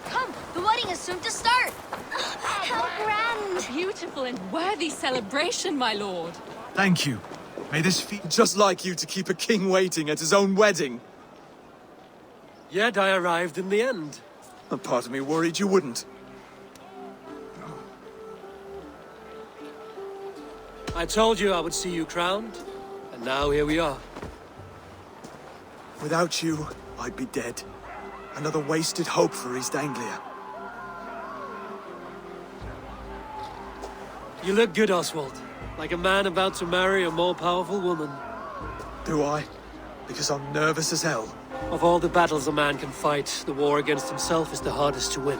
Come! The wedding is soon to start! How grand! Beautiful and worthy celebration, my lord. Thank you. May this feel just like you to keep a king waiting at his own wedding. Yet I arrived in the end. A part of me worried you wouldn't. I told you I would see you crowned, and now here we are. Without you, I'd be dead. Another wasted hope for East Anglia. You look good, Oswald. Like a man about to marry a more powerful woman. Do I? Because I'm nervous as hell. Of all the battles a man can fight, the war against himself is the hardest to win.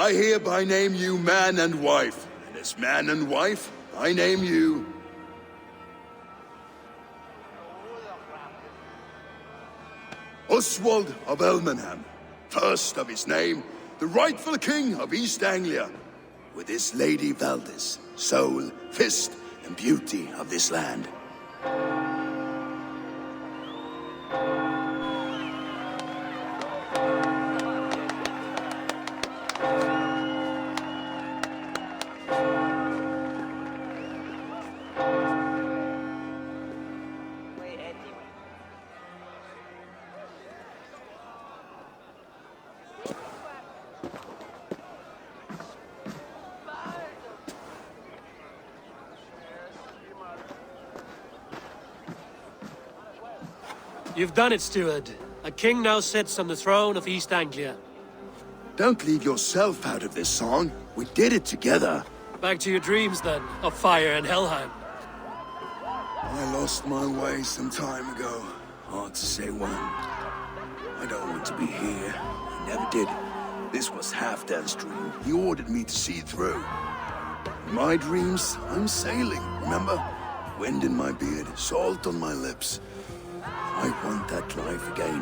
I hereby name you man and wife, and as man and wife, I name you... Oswald of Elmenham, first of his name, the rightful king of East Anglia, with his lady Valdis, soul, fist, and beauty of this land. You've done it, steward. A king now sits on the throne of East Anglia. Don't leave yourself out of this song. We did it together. Back to your dreams, then, of fire and Helheim. I lost my way some time ago. Hard to say when. I don't want to be here. I never did. This was Halfdan's dream. He ordered me to see through. In my dreams, I'm sailing, remember? Wind in my beard, salt on my lips. I want that life again.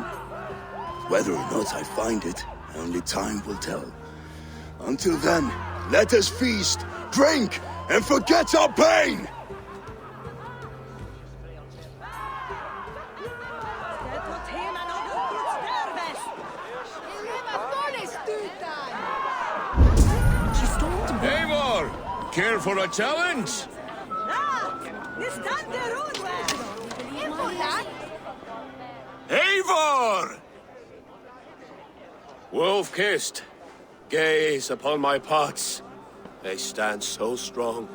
Whether or not I find it, only time will tell. Until then, let us feast, drink, and forget our pain! Eivor! Care for a challenge? Eivor! Wolf-kissed, gaze upon my parts. They stand so strong.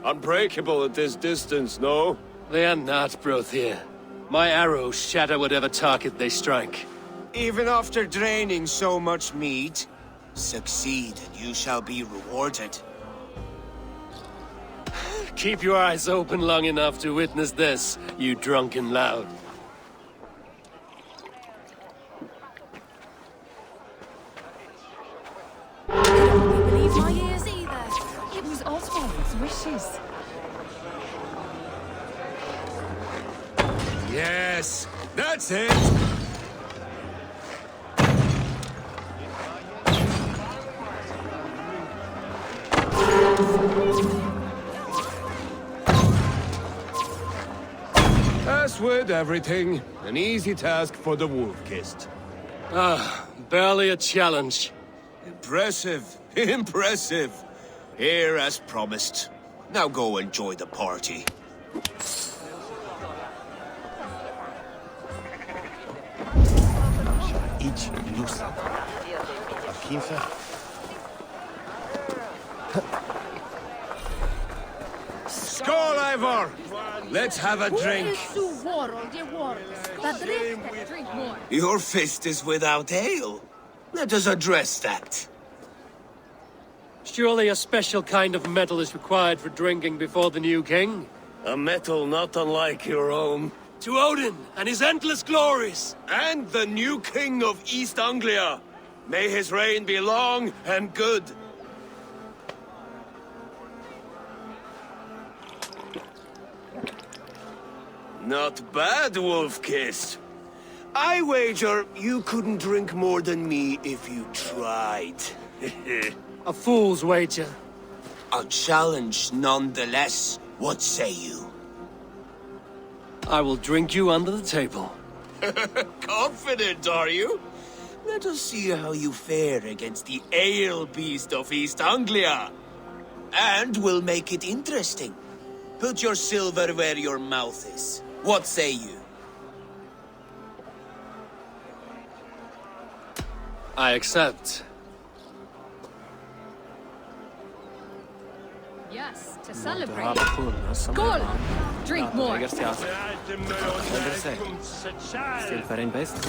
Unbreakable at this distance, no? They are not, Brothier. My arrows shatter whatever target they strike. Even after draining so much meat, succeed and you shall be rewarded. Keep your eyes open long enough to witness this, you drunken lout. I don't believe my ears either. It was Oswald's wishes. Yes, that's it! As with everything, an easy task for the wolf-kissed. Barely a challenge. Impressive. Impressive. Here as promised. Now go enjoy the party. Idź, luz. A 15? Skål, Eivor! Let's have a drink. Drink more. Your fist is without ale. Let us address that. Surely a special kind of metal is required for drinking before the new king? A metal not unlike your own. To Odin and his endless glories! And the new king of East Anglia. May his reign be long and good. Not bad, Wolf-Kiss. I wager you couldn't drink more than me if you tried. A fool's wager. A challenge nonetheless. What say you? I will drink you under the table. Confident, are you? Let us see how you fare against the ale beast of East Anglia. And we'll make it interesting. Put your silver where your mouth is. What say you? I accept. Yes, to Du celebrate. har full som Skål! är Drink more. lägger sig alltså. Vad vill säga? Still för din bäst.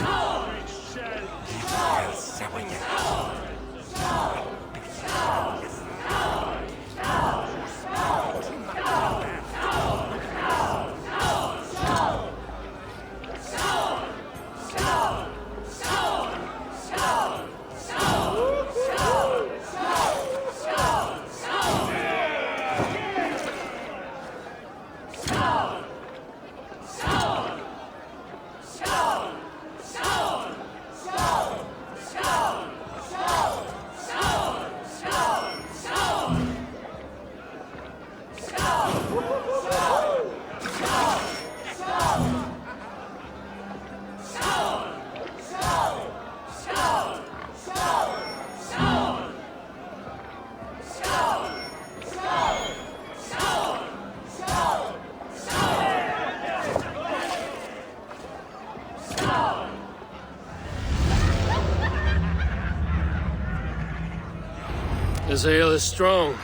This ale is strong,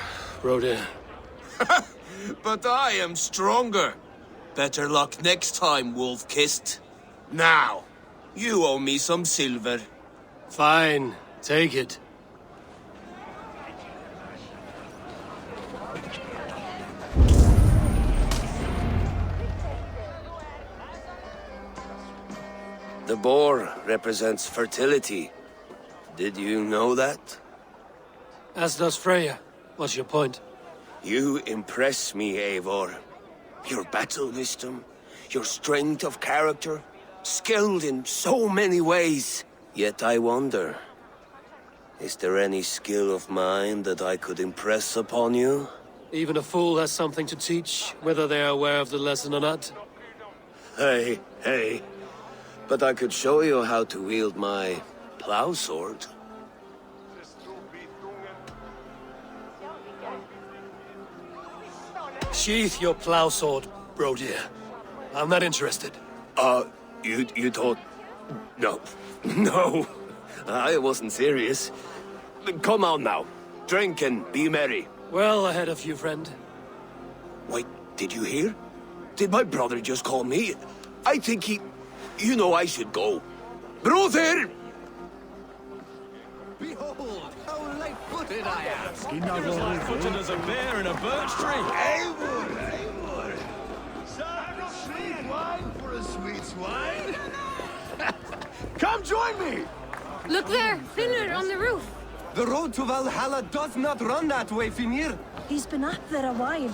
Brodir. But I am stronger. Better luck next time, Wolf-Kissed. Now, you owe me some silver. Fine, take it. The boar represents fertility. Did you know that? As does Freya. What's your point? You impress me, Eivor. Your battle wisdom, your strength of character, skilled in so many ways. Yet I wonder, is there any skill of mine that I could impress upon you? Even a fool has something to teach, whether they are aware of the lesson or not. Hey. But I could show you how to wield my plow sword. Sheath your plow sword, Brodir. I'm not interested. You thought... No, I wasn't serious. Come on now, drink and be merry. Well ahead of you, friend. Wait, did you hear? Did my brother just call me? I think he... You know I should go. Brother! Behold, how light-footed I am! Footed as a bear in a birch tree. Eivor! Sweet wine for a sweet swine? Come join me! Look there, Finner on the roof. The road to Valhalla does not run that way, Finir. He's been up there a while.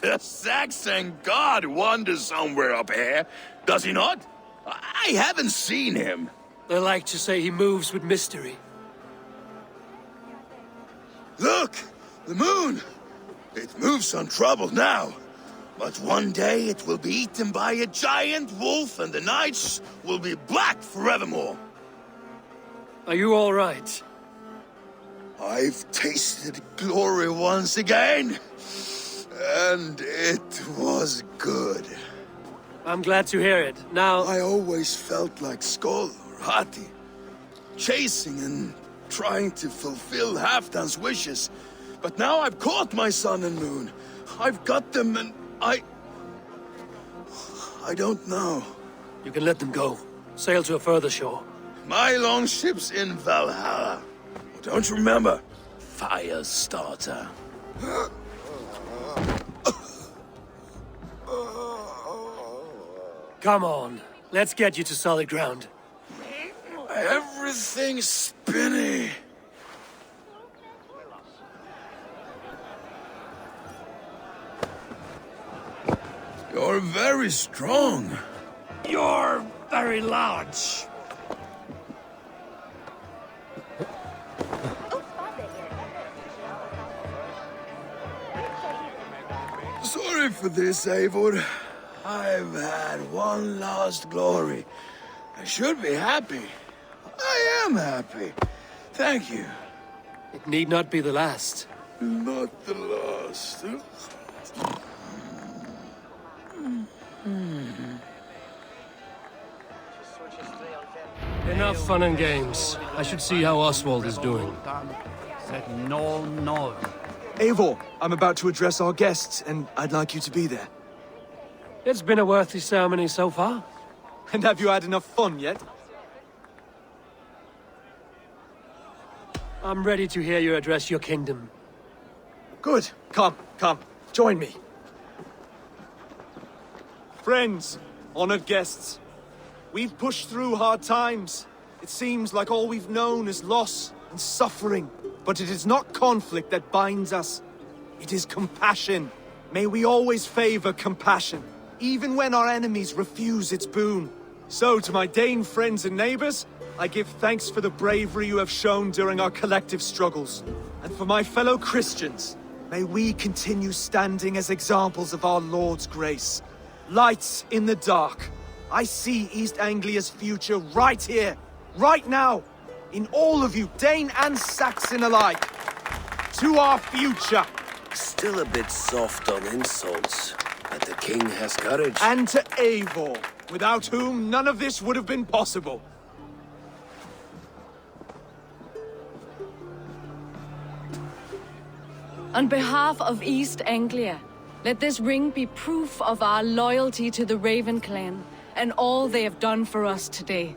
The Saxon god wanders somewhere up here, does he not? I haven't seen him. They like to say he moves with mystery. Look! The moon! It moves untroubled now. But one day it will be eaten by a giant wolf and the nights will be black forevermore. Are you all right? I've tasted glory once again. And it was good. I'm glad to hear it. Now, I always felt like Skoll or Hati, chasing and trying to fulfill Halfdan's wishes. But now I've caught my sun and moon. I've got them and I don't know. you can let them go. Sail to a further shore. My longship's in Valhalla. Don't you remember? Firestarter. Come on, let's get you to solid ground. Everything's spinny. You're very strong. You're very large. Sorry for this, Eivor. I've had one last glory. I should be happy. I am happy. Thank you. It need not be the last. Not the last. Enough fun and games. I should see how Oswald is doing. Said no, no. Eivor, I'm about to address our guests, and I'd like you to be there. It's been a worthy ceremony so far. And have you had enough fun yet? I'm ready to hear you address your kingdom. Good. Come, join me. Friends, honored guests, we've pushed through hard times. It seems like all we've known is loss and suffering. But it is not conflict that binds us. It is compassion. May we always favor compassion, even when our enemies refuse its boon. So, to my Dane friends and neighbors, I give thanks for the bravery you have shown during our collective struggles. And for my fellow Christians, may we continue standing as examples of our Lord's grace. Lights in the dark. I see East Anglia's future right here, right now, in all of you, Dane and Saxon alike. To our future. Still a bit soft on insults, but the king has courage. And to Eivor, without whom none of this would have been possible. On behalf of East Anglia, let this ring be proof of our loyalty to the Raven clan and all they have done for us today.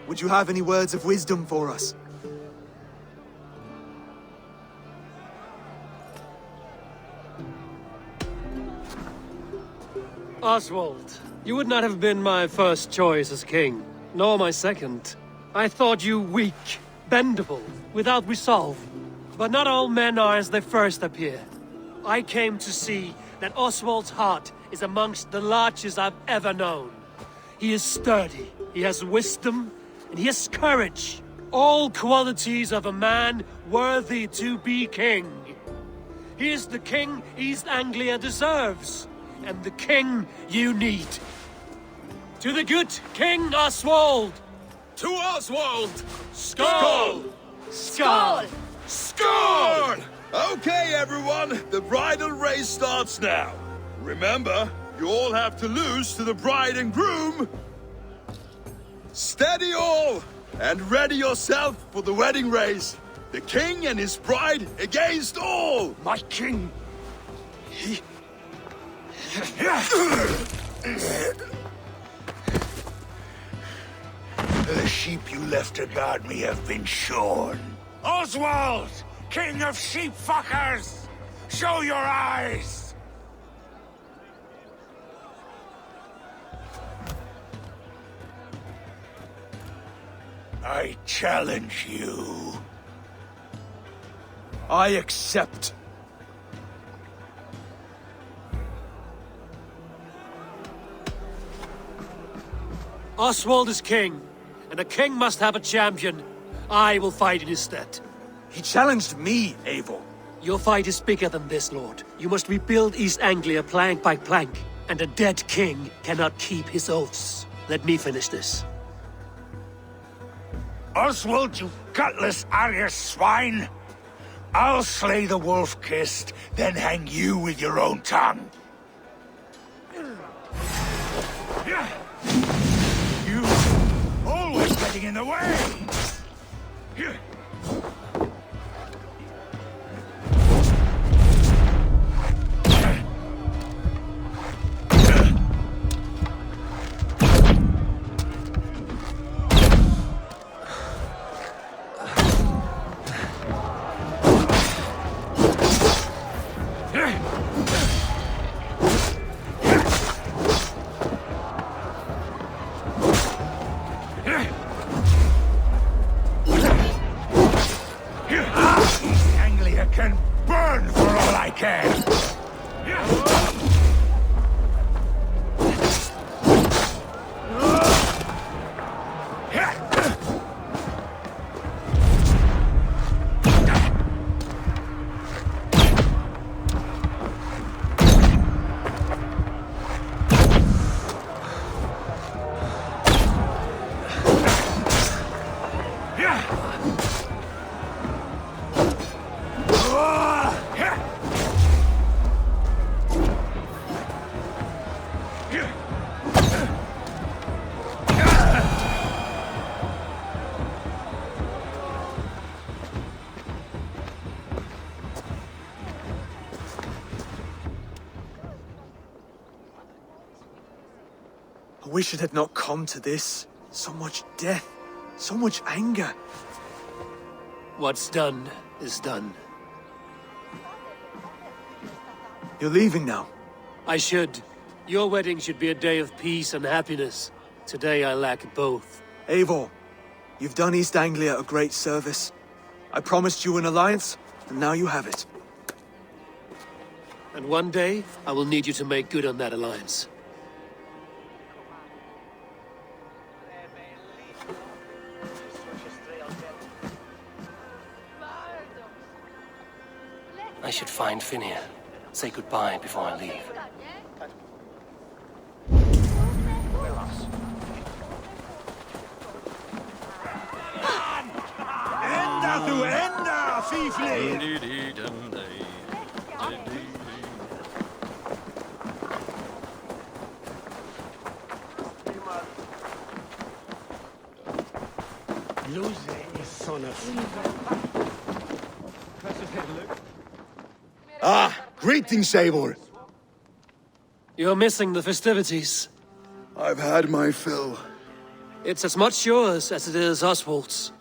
Would you have any words of wisdom for us? Oswald, you would not have been my first choice as king, nor my second. I thought you weak, bendable, without resolve. But not all men are as they first appear. I came to see that Oswald's heart is amongst the largest I've ever known. He is sturdy, he has wisdom, and he has courage. All qualities of a man worthy to be king. He is the king East Anglia deserves, and the king you need. To the good King Oswald! To Oswald! Skull! Skull! Score! Okay, everyone, the bridal race starts now. Remember, you all have to lose to the bride and groom. Steady all! And ready yourself for the wedding race. The king and his bride against all! My king! The sheep you left to guard me have been shorn. Oswald! King of sheep fuckers! Show your eyes! I challenge you. I accept. Oswald is king, and a king must have a champion. I will fight in his stead. He challenged me, Eivor. Your fight is bigger than this, Lord. You must rebuild East Anglia plank by plank, and a dead king cannot keep his oaths. Let me finish this. Oswald, you gutless Arya swine! I'll slay the wolf-kissed, then hang you with your own tongue. You always getting in the way! Can burn for all I care! I wish it had not come to this. So much death, so much anger. What's done is done. You're leaving now. I should. Your wedding should be a day of peace and happiness. Today I lack both. Eivor, you've done East Anglia a great service. I promised you an alliance, and now you have it. And one day, I will need you to make good on that alliance. I should find Finnea. Say goodbye before I leave. Enda tu enda, fifli! Ah, greetings, Eivor. You're missing the festivities. I've had my fill. It's as much yours as it is Oswald's.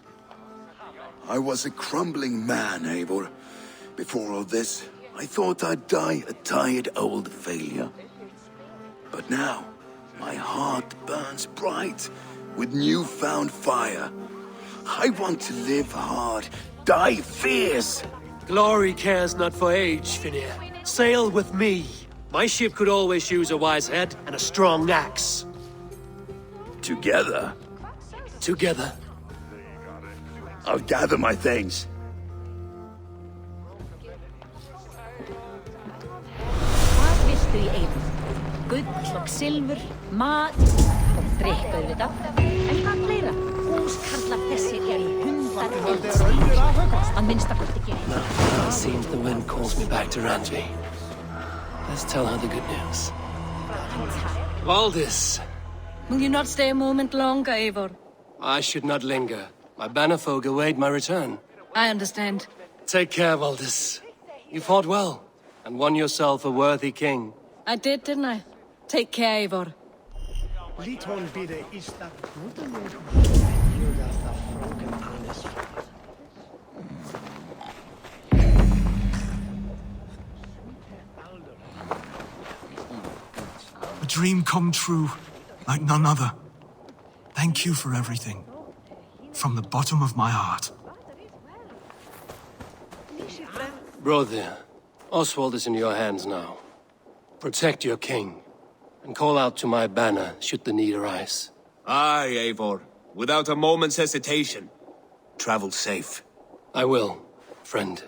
I was a crumbling man, Eivor. Before all this, I thought I'd die a tired old failure. But now, my heart burns bright with newfound fire. I want to live hard, die fierce. Glory cares not for age, Finnea. Sail with me. My ship could always use a wise head and a strong axe. Together, Together. I'll gather my things. Hvað viltu í Eivor? Gull og silfur, mat og drykk auðvitað. En hvað fleira? Húskarlar þessir í 100 eldstíð. Að minnstakosti gerir. Now it seems the wind calls me back to Randvi. Let's tell her the good news. Valdis. Will you not stay a moment longer, Eivor? I should not linger. My bannerfolk await my return. I understand. Take care, Valdis. You fought well, and won yourself a worthy king. I did, didn't I? Take care, Eivor. A dream come true, like none other. Thank you for everything. From the bottom of my heart. Brother, Oswald is in your hands now. Protect your king, and call out to my banner should the need arise. Aye, Eivor. Without a moment's hesitation. Travel safe. I will, friend.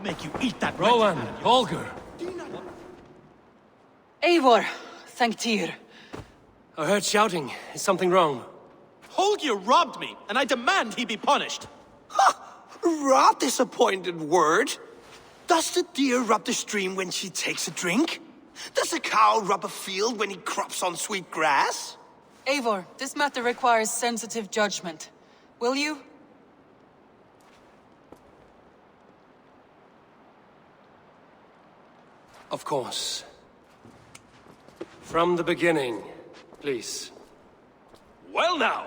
Make you eat that. Rowan, Holger. Eivor, thank Tyr. I heard shouting. Is something wrong? Holger robbed me, and I demand he be punished. Rot disappointed word. Does the deer rub the stream when she takes a drink? Does a cow rub a field when he crops on sweet grass? Eivor, this matter requires sensitive judgment. Will you? Of course. From the beginning, please. Well now,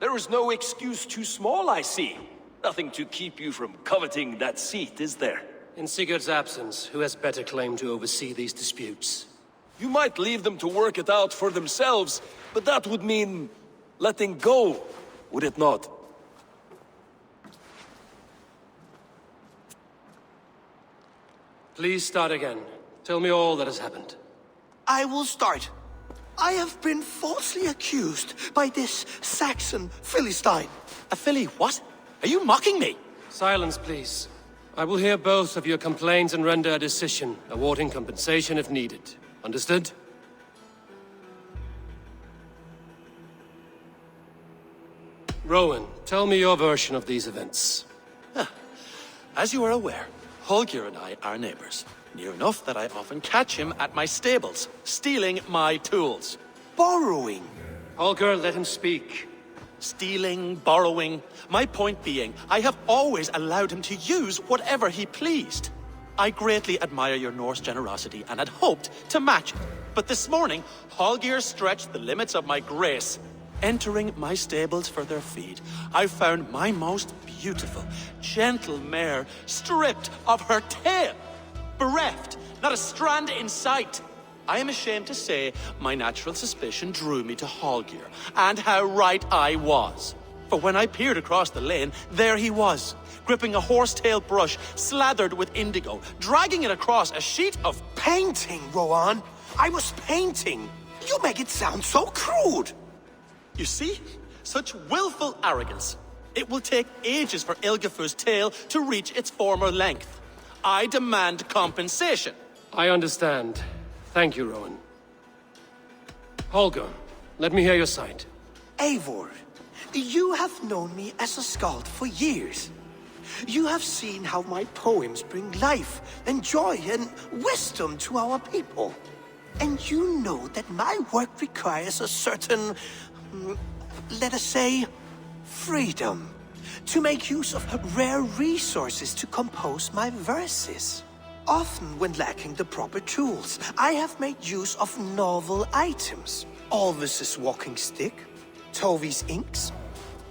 there is no excuse too small, I see. Nothing to keep you from coveting that seat, is there? In Sigurd's absence, who has better claim to oversee these disputes? You might leave them to work it out for themselves, but that would mean letting go, would it not? Please start again. Tell me all that has happened. I will start. I have been falsely accused by this Saxon Philistine. A Philly what? Are you mocking me? Silence, please. I will hear both of your complaints and render a decision, awarding compensation if needed. Understood? Rowan, tell me your version of these events. As you are aware, Holger and I are neighbors. Near enough that I often catch him at my stables, stealing my tools. Borrowing. Holger, let him speak. Stealing, borrowing. My point being, I have always allowed him to use whatever he pleased. I greatly admire your Norse generosity and had hoped to match it. But this morning, Holger stretched the limits of my grace. Entering my stables for their feed, I found my most beautiful, gentle mare stripped of her tail. Bereft, not a strand in sight. I am ashamed to say my natural suspicion drew me to Holger, and how right I was. For when I peered across the lane, there he was, gripping a horsetail brush slathered with indigo, dragging it across a sheet of painting, Rowan. I was painting. You make it sound so crude. You see? Such willful arrogance. It will take ages for Ilgafur's tail to reach its former length. I demand compensation. I understand. Thank you, Rowan. Holger, let me hear your side. Eivor, you have known me as a skald for years. You have seen how my poems bring life and joy and wisdom to our people. And you know that my work requires a certain, let us say, freedom. To make use of rare resources to compose my verses. Often when lacking the proper tools, I have made use of novel items. Alvis's walking stick, Tovi's inks.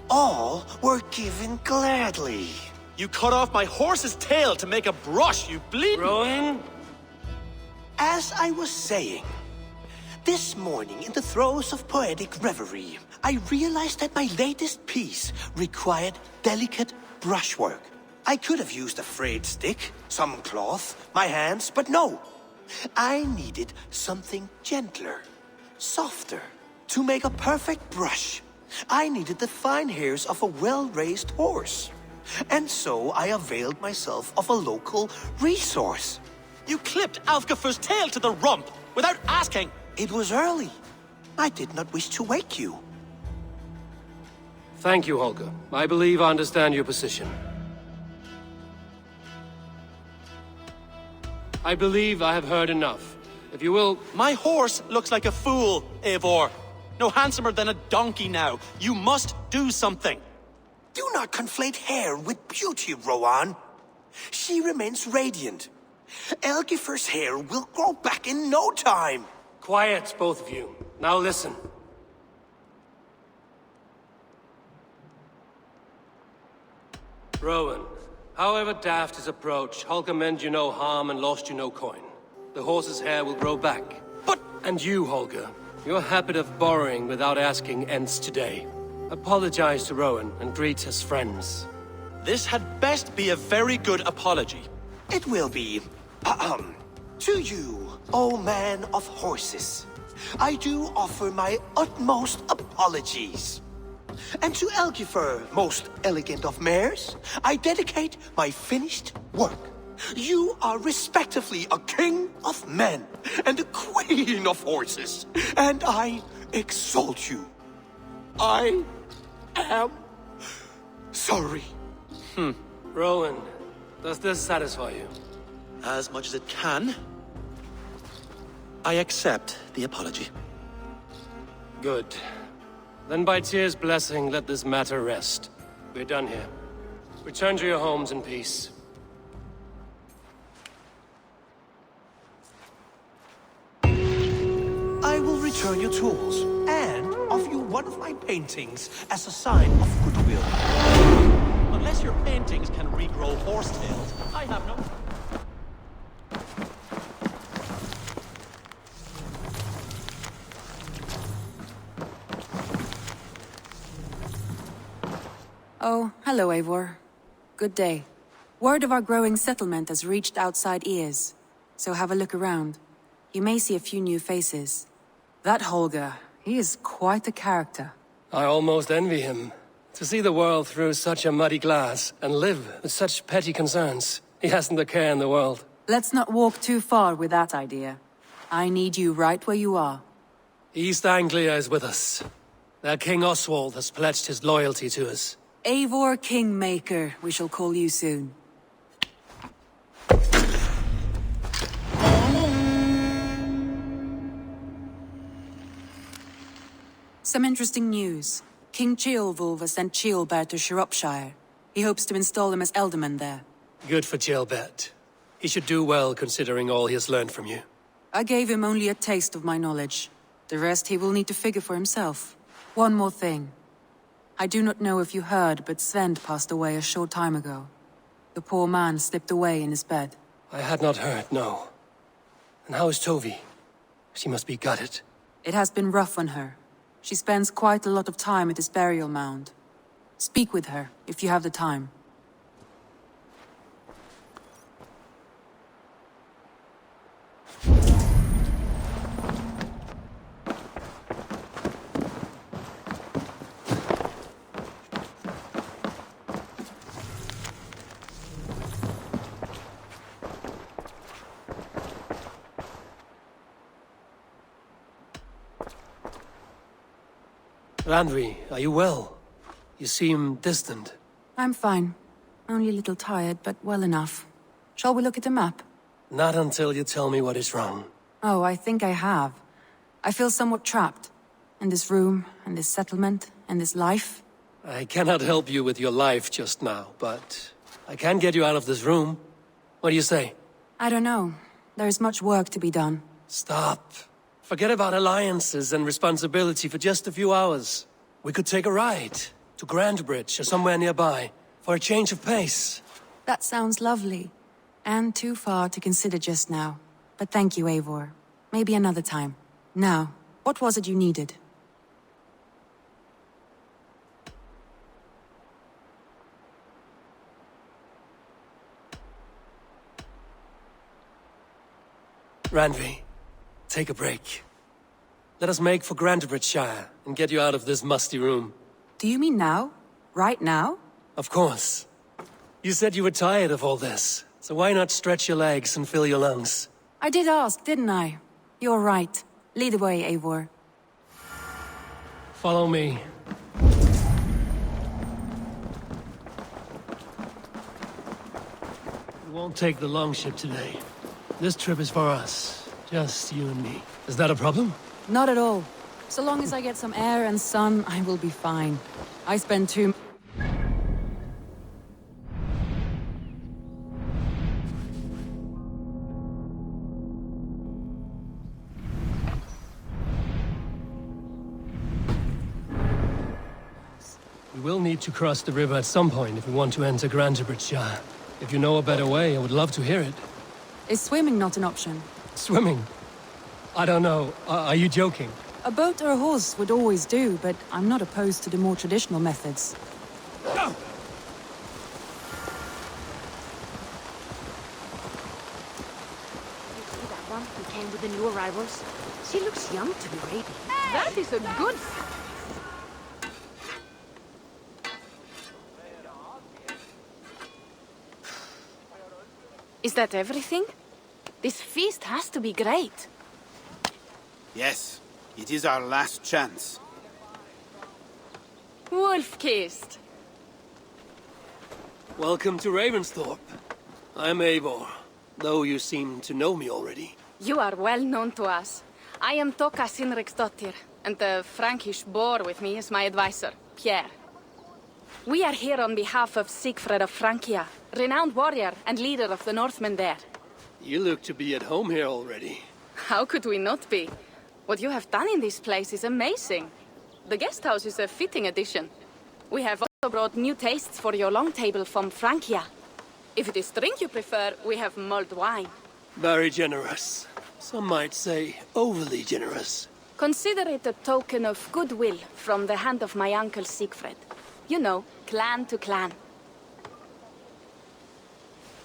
All were given gladly. You cut off my horse's tail to make a brush, you bleed. Rowan? As I was saying, this morning in the throes of poetic reverie, I realized that my latest piece required delicate brushwork. I could have used a frayed stick, some cloth, my hands, but no. I needed something gentler, softer. To make a perfect brush, I needed the fine hairs of a well-raised horse. And so I availed myself of a local resource. You clipped Alfgafur's tail to the rump without asking. It was early. I did not wish to wake you. Thank you, Holger. I believe I understand your position. I believe I have heard enough. If you will... My horse looks like a fool, Eivor. No handsomer than a donkey now. You must do something. Do not conflate hair with beauty, Rowan. She remains radiant. Elgifur's hair will grow back in no time. Quiet, both of you. Now listen. Rowan, however daft his approach, Holger meant you no harm and lost you no coin. The horse's hair will grow back. But... And you, Holger, your habit of borrowing without asking ends today. Apologize to Rowan and greet as friends. This had best be a very good apology. It will be. To you, O man of horses, I do offer my utmost apologies. And to Elgifur, most elegant of mares, I dedicate my finished work. You are respectively a king of men and a queen of horses, and I exalt you. I am sorry. Rowan, does this satisfy you? As much as it can. I accept the apology. Good. Then by Tyr's blessing, let this matter rest. We're done here. Return to your homes in peace. I will return your tools and offer you one of my paintings as a sign of goodwill. Unless your paintings can regrow horsetails, I have no... Oh, hello, Eivor. Good day. Word of our growing settlement has reached outside ears, so have a look around. You may see a few new faces. That Holger, he is quite a character. I almost envy him. To see the world through such a muddy glass and live with such petty concerns. He hasn't a care in the world. Let's not walk too far with that idea. I need you right where you are. East Anglia is with us. Their King Oswald has pledged his loyalty to us. Eivor Kingmaker, we shall call you soon. Some interesting news. King Ceolwulf has sent Ceolbert to Shropshire. He hopes to install him as Elderman there. Good for Ceolbert. He should do well considering all he has learned from you. I gave him only a taste of my knowledge. The rest he will need to figure for himself. One more thing. I do not know if you heard, but Sven passed away a short time ago. The poor man slipped away in his bed. I had not heard, no. And how is Tovi? She must be gutted. It has been rough on her. She spends quite a lot of time at his burial mound. Speak with her, if you have the time. Randvi, are you well? You seem distant. I'm fine. Only a little tired, but well enough. Shall we look at the map? Not until you tell me what is wrong. Oh, I think I have. I feel somewhat trapped. In this room, and this settlement, and this life. I cannot help you with your life just now, but I can get you out of this room. What do you say? I don't know. There is much work to be done. Stop. Forget about alliances and responsibility for just a few hours. We could take a ride to Grandbridge or somewhere nearby for a change of pace. That sounds lovely. And too far to consider just now. But thank you, Eivor. Maybe another time. Now, what was it you needed? Randvi, take a break. Let us make for Grantebridgeshire and get you out of this musty room. Do you mean now? Right now? Of course. You said you were tired of all this, so why not stretch your legs and fill your lungs? I did ask, didn't I? You're right. Lead the way, Eivor. Follow me. We won't take the longship today. This trip is for us. Just you and me. Is that a problem? Not at all. So long as I get some air and sun, I will be fine. I spend too... We will need to cross the river at some point if we want to enter Grantebridgeshire. If you know a better way, I would love to hear it. Is swimming not an option? Swimming? I don't know. Are you joking? A boat or a horse would always do, but I'm not opposed to the more traditional methods. Go! You see that one who came with the new arrivals? She looks young to be baby. That is a good... Is that everything? This feast has to be great. Yes, it is our last chance. Wolf-kissed. Welcome to Ravensthorpe. I'm Eivor, though you seem to know me already. You are well known to us. I am Toka Sinriksdottir, and the Frankish boar with me is my advisor, Pierre. We are here on behalf of Sigfred of Francia, renowned warrior and leader of the Northmen there. You look to be at home here already. How could we not be? What you have done in this place is amazing. The guest house is a fitting addition. We have also brought new tastes for your long table from Francia. If it is drink you prefer, we have mulled wine. Very generous. Some might say overly generous. Consider it a token of goodwill from the hand of my uncle Sigfred. You know, clan to clan.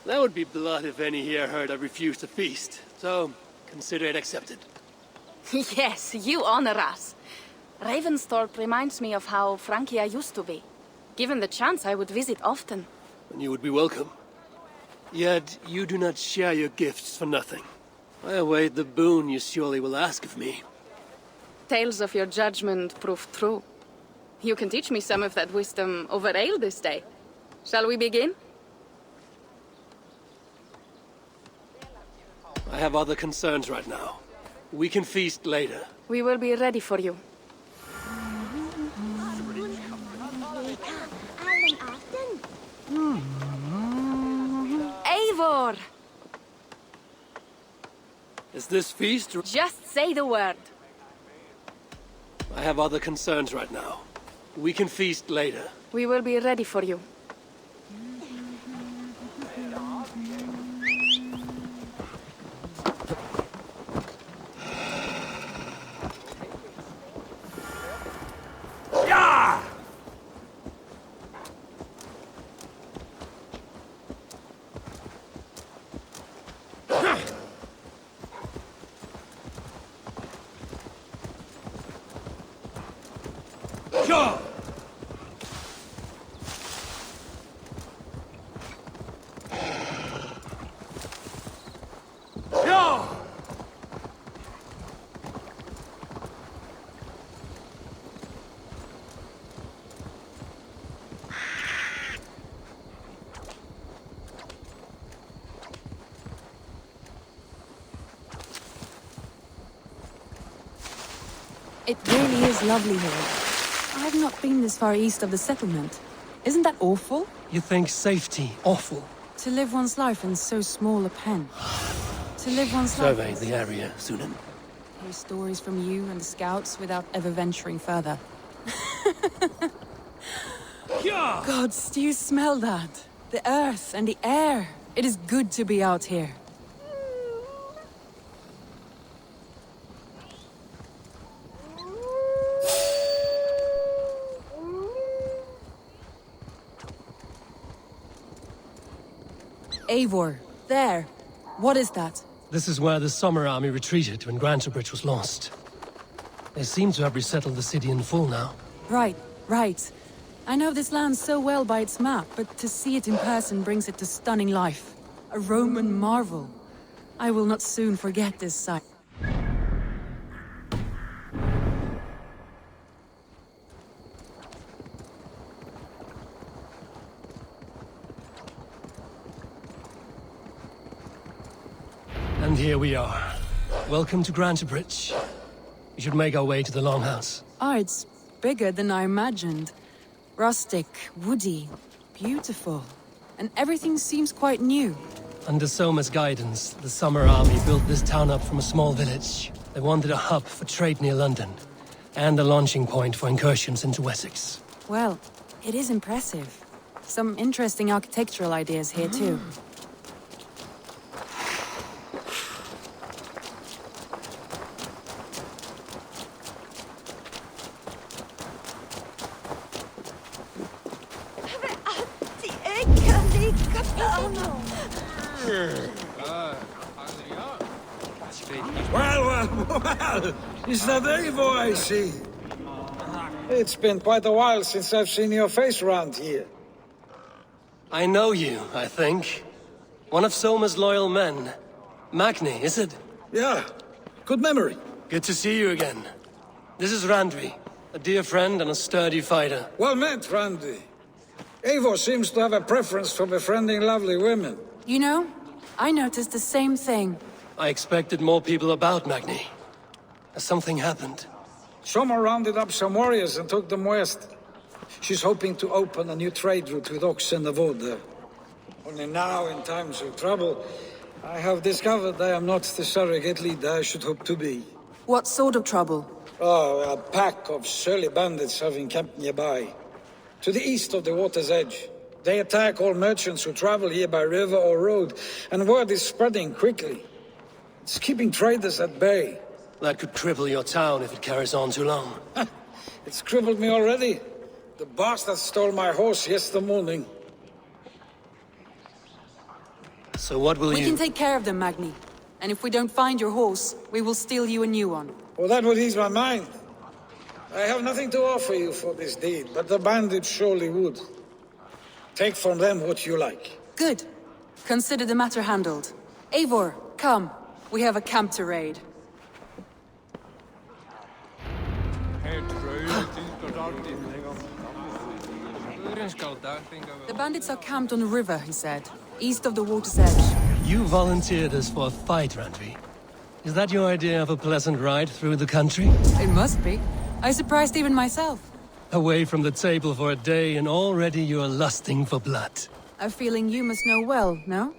That would be blood if any here heard I refused to feast, so consider it accepted. Yes, you honor us. Ravensthorpe reminds me of how Francia used to be. Given the chance, I would visit often. And you would be welcome. Yet you do not share your gifts for nothing. I await the boon you surely will ask of me. Tales of your judgment prove true. You can teach me some of that wisdom over ale this day. Shall we begin? I have other concerns right now. We can feast later. We will be ready for you. Eivor! Is this feast? Just say the word. I have other concerns right now. We can feast later. We will be ready for you. It really is lovely here. I've not been this far east of the settlement. Isn't that awful? You think safety awful? To live one's life in so small a pen. To live one's Survey life... the area, Sunan. Hear stories from you and the scouts without ever venturing further. Gods, do you smell that? The earth and the air. It is good to be out here. Eivor, there. What is that? This is where the Summer Army retreated when Grantebridge was lost. They seem to have resettled the city in full now. Right. I know this land so well by its map, but to see it in person brings it to stunning life. A Roman marvel. I will not soon forget this sight. And here we are. Welcome to Grantebridge. We should make our way to the Longhouse. Oh, it's bigger than I imagined. Rustic, woody, beautiful. And everything seems quite new. Under Soma's guidance, the Summer Army built this town up from a small village. They wanted a hub for trade near London, and a launching point for incursions into Wessex. Well, it is impressive. Some interesting architectural ideas here, too. Well, is that Eivor I see? It's been quite a while since I've seen your face around here. I know you, I think. One of Soma's loyal men. Magni, is it? Yeah, good memory. Good to see you again. This is Randvi, a dear friend and a sturdy fighter. Well met, Randvi. Eivor seems to have a preference for befriending lovely women. You know, I noticed the same thing. I expected more people about Magni. Has something happened? Soma rounded up some warriors and took them west. She's hoping to open a new trade route with oxen and wood there. Only now, in times of trouble, I have discovered I am not the surrogate leader I should hope to be. What sort of trouble? Oh, a pack of surly bandits have encamped nearby. To the east of the water's edge. They attack all merchants who travel here by river or road, and word is spreading quickly. It's keeping traders at bay. That could cripple your town if it carries on too long. It's crippled me already. The bastard stole my horse yesterday morning. So what will We can take care of them, Magni. And if we don't find your horse, we will steal you a new one. Well, that would ease my mind. I have nothing to offer you for this deed, but the bandits surely would. Take from them what you like. Good. Consider the matter handled. Eivor, come. We have a camp to raid. The bandits are camped on the river, he said. East of the water's edge. You volunteered us for a fight, Randvi. Is that your idea of a pleasant ride through the country? It must be. I surprised even myself. Away from the table for a day and already you are lusting for blood. A feeling you must know well, no?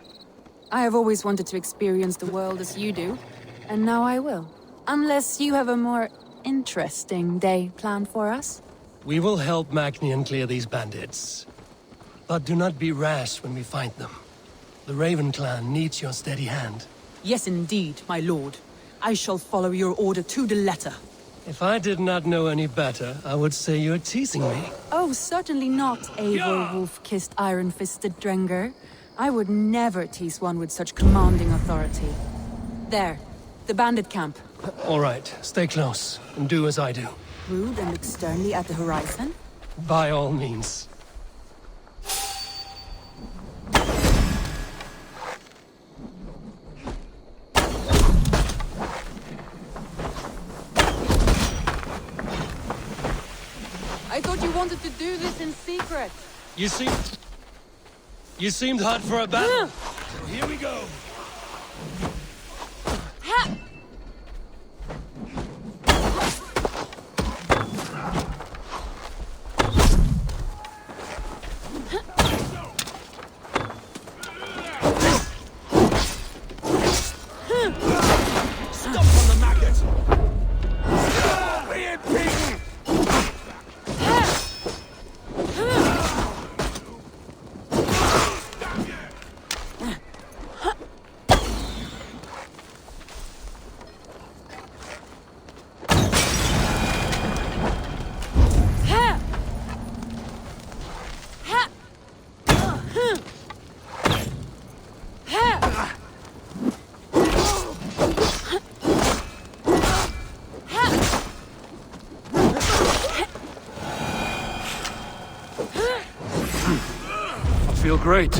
I have always wanted to experience the world as you do, and now I will. Unless you have a more interesting day planned for us? We will help Magnian clear these bandits. But do not be rash when we find them. The Raven clan needs your steady hand. Yes, indeed, my lord. I shall follow your order to the letter. If I did not know any better, I would say you're teasing me. Oh, certainly not, Eivor wolf-kissed iron-fisted Drenger. I would never tease one with such commanding authority. There, the bandit camp. All right, stay close, and do as I do. Rude and look sternly at the horizon? By all means. I thought you wanted to do this in secret. You seemed hot for a battle. So here we go. Stop on the maggot! Be it beaten! feel great.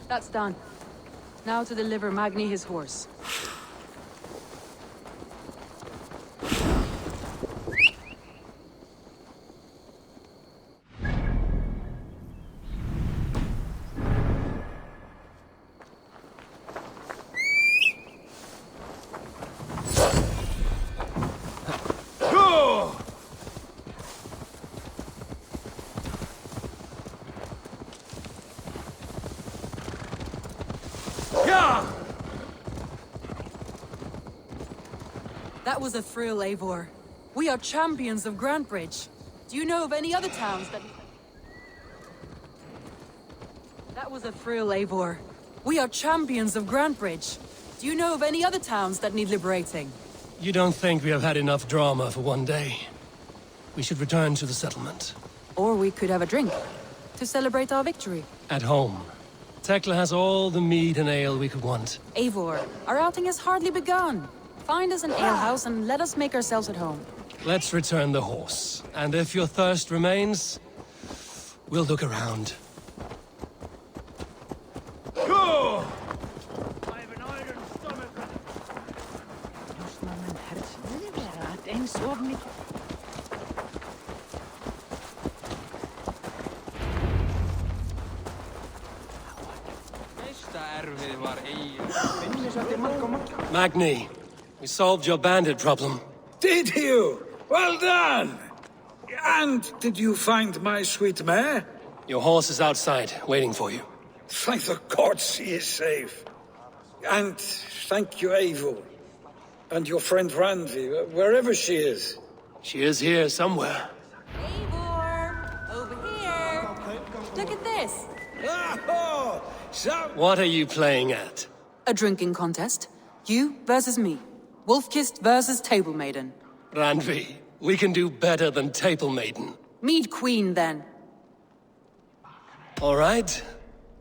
That's done. Now to deliver Magni his horse. That was a thrill, Eivor. We are champions of Grantebridge. Do you know of any other towns that... That was a thrill, Eivor. We are champions of Grantebridge. Do you know of any other towns that need liberating? You don't think we have had enough drama for one day? We should return to the settlement. Or we could have a drink, to celebrate our victory. At home. Tekla has all the mead and ale we could want. Eivor, our outing has hardly begun. Find us an alehouse and let us make ourselves at home. Let's return the horse. And if your thirst remains, we'll look around. Go! Magni, we solved your bandit problem. Did you? Well done! And did you find my sweet mare? Your horse is outside, waiting for you. Thank the gods he is safe. And thank you, Eivor. And your friend Randi, wherever she is. She is here somewhere. Eivor! Over here! Look at this! What are you playing at? A drinking contest. You versus me. Wolf-kissed versus Table Maiden. Randvi, we can do better than Table Maiden. Mead Queen, then. All right.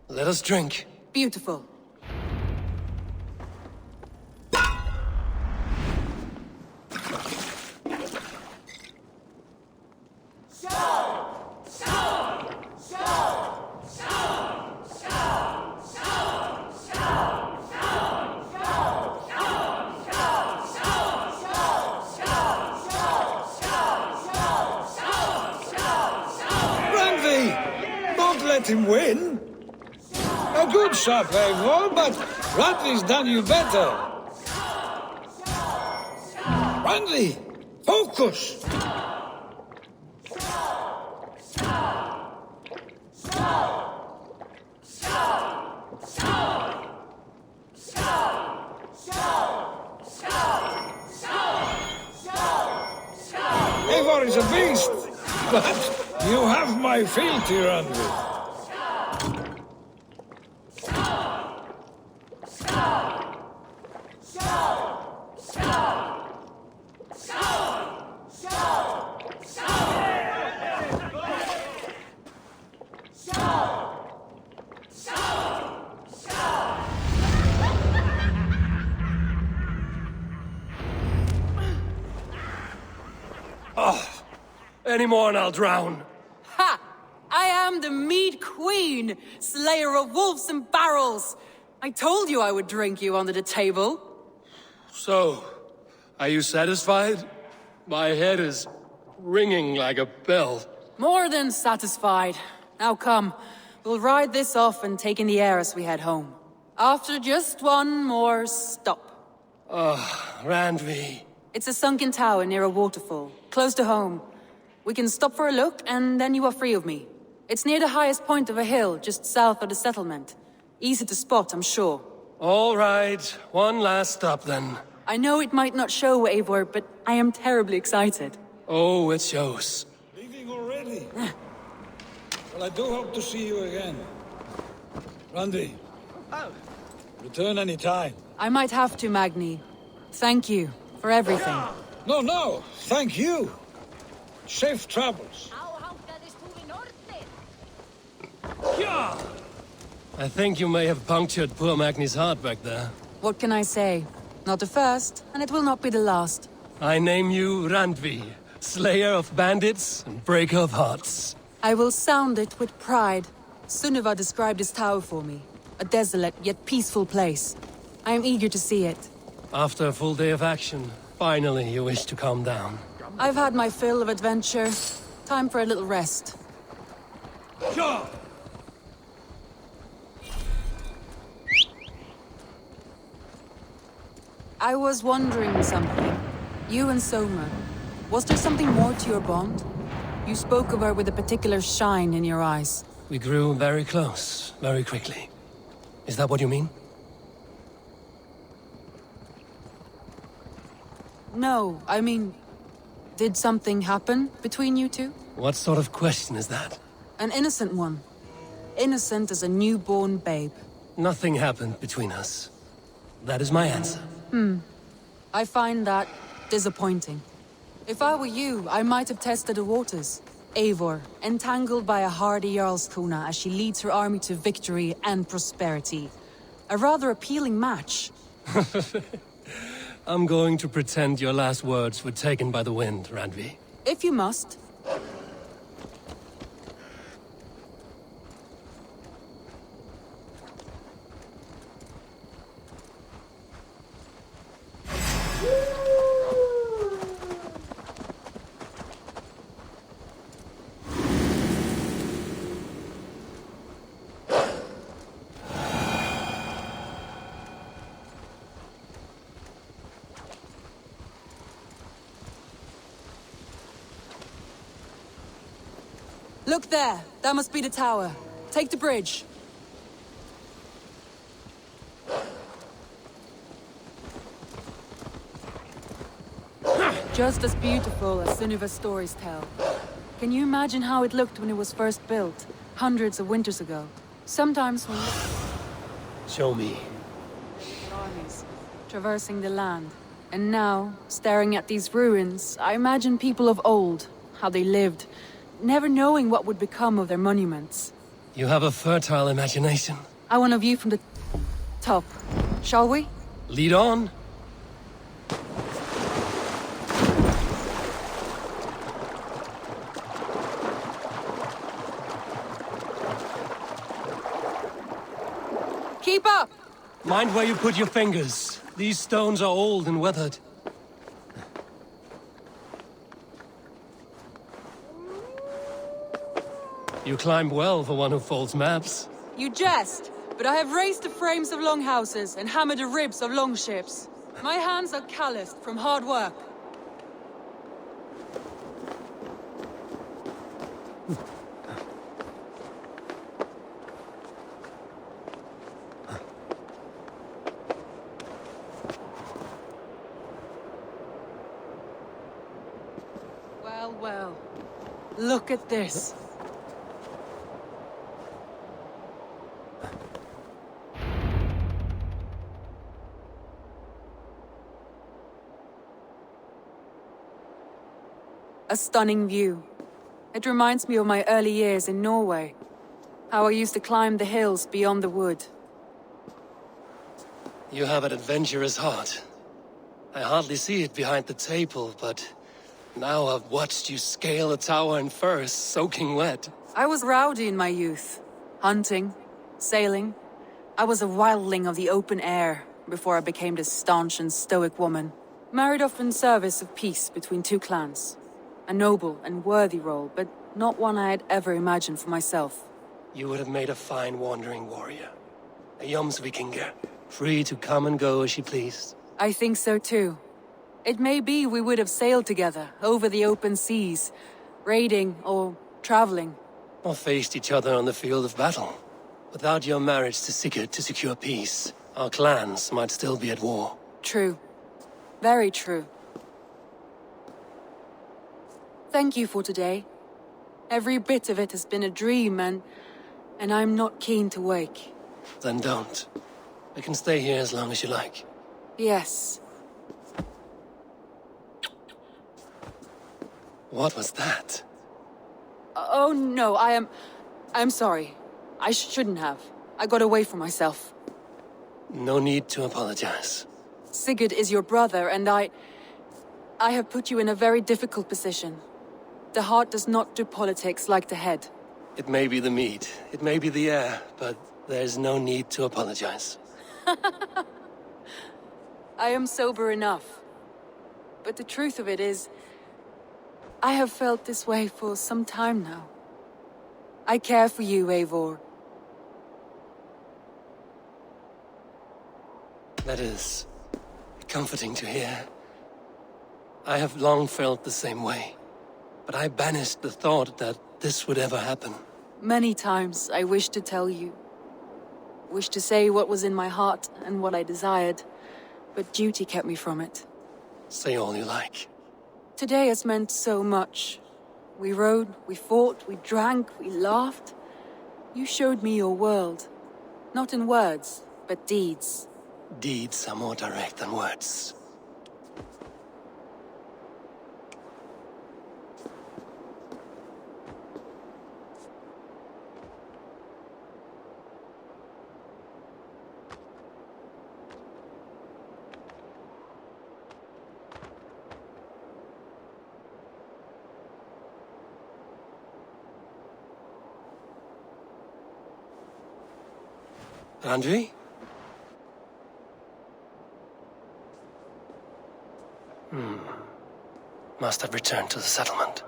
Let us drink. Beautiful. Let him win. A good shot, Eivor, but Randvi's done you better. Randvi, focus! Eivor is a beast, but you have my fealty, Randvi. Any more and I'll drown. Ha! I am the Mead Queen, slayer of wolves and barrels. I told you I would drink you under the table. So, are you satisfied? My head is ringing like a bell. More than satisfied. Now come, we'll ride this off and take in the air as we head home. After just one more stop. Randvi, It's a sunken tower near a waterfall, close to home. We can stop for a look, and then you are free of me. It's near the highest point of a hill, just south of the settlement. Easy to spot, I'm sure. All right, one last stop then. I know it might not show, Eivor, but I am terribly excited. Oh, it shows. Leaving already? Well, I do hope to see you again. Randy. Return any time. I might have to, Magni. Thank you for everything. No, thank you. Safe travels. I think you may have punctured poor Magni's heart back there. What can I say? Not the first, and it will not be the last. I name you Randvi, slayer of bandits and breaker of hearts. I will sound it with pride. Sunniva described this tower for me. A desolate yet peaceful place. I am eager to see it. After a full day of action, finally you wish to calm down. I've had my fill of adventure. Time for a little rest. I was wondering something. You and Soma. Was there something more to your bond? You spoke of her with a particular shine in your eyes. We grew very close, very quickly. Is that what you mean? No, I mean... Did something happen between you two? What sort of question is that? An innocent one. Innocent as a newborn babe. Nothing happened between us. That is my answer. I find that disappointing. If I were you, I might have tested the waters. Eivor, entangled by a hardy Jarlskona as she leads her army to victory and prosperity. A rather appealing match. I'm going to pretend your last words were taken by the wind, Randvi. If you must. Look there! That must be the tower. Take the bridge. Just as beautiful as Sunniva's stories tell. Can you imagine how it looked when it was first built, hundreds of winters ago? Sometimes when... Show me. Armies, traversing the land. And now, staring at these ruins, I imagine people of old, how they lived, never knowing what would become of their monuments. You have a fertile imagination. I want a view from the top. Shall we? Lead on. Keep up! Mind where you put your fingers. These stones are old and weathered. You climb well for one who folds maps. You jest, but I have raised the frames of longhouses and hammered the ribs of longships. My hands are calloused from hard work. Well. Look at this. A stunning view. It reminds me of my early years in Norway. How I used to climb the hills beyond the wood. You have an adventurous heart. I hardly see it behind the table, but now I've watched you scale a tower in furs, soaking wet. I was rowdy in my youth. Hunting, sailing. I was a wildling of the open air before I became this staunch and stoic woman. Married off in service of peace between two clans. A noble and worthy role, but not one I had ever imagined for myself. You would have made a fine wandering warrior. A Jomsvikinger, free to come and go as she pleased. I think so too. It may be we would have sailed together, over the open seas, raiding or traveling. Or faced each other on the field of battle. Without your marriage to Sigurd to secure peace, our clans might still be at war. True. Very true. Thank you for today. Every bit of it has been a dream, and I'm not keen to wake. Then don't. I can stay here as long as you like. Yes. What was that? Oh no, I'm sorry. I shouldn't have. I got away from myself. No need to apologize. Sigurd is your brother, and I have put you in a very difficult position. The heart does not do politics like the head. It may be the meat, it may be the air, but there's no need to apologize. I am sober enough. But the truth of it is, I have felt this way for some time now. I care for you, Eivor. That is comforting to hear. I have long felt the same way, but I banished the thought that this would ever happen. Many times I wished to tell you. Wished to say what was in my heart and what I desired, but duty kept me from it. Say all you like. Today has meant so much. We rode, we fought, we drank, we laughed. You showed me your world. Not in words, but deeds. Deeds are more direct than words. Andrei? Must have returned to the settlement.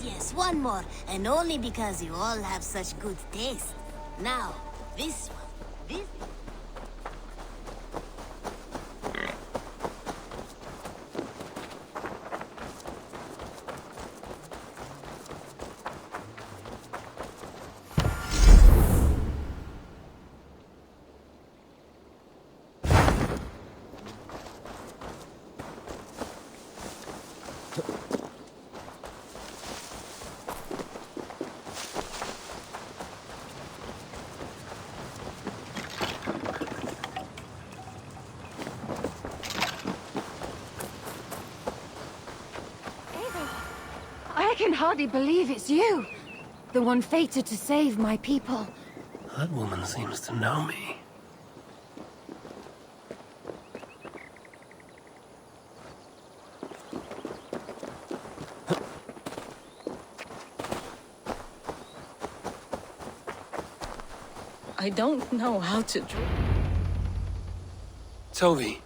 Yes, one more. And only because you all have such good taste. Now, this one. This... I can hardly believe it's you. The one fated to save my people. That woman seems to know me. I don't know how to draw. Tovi.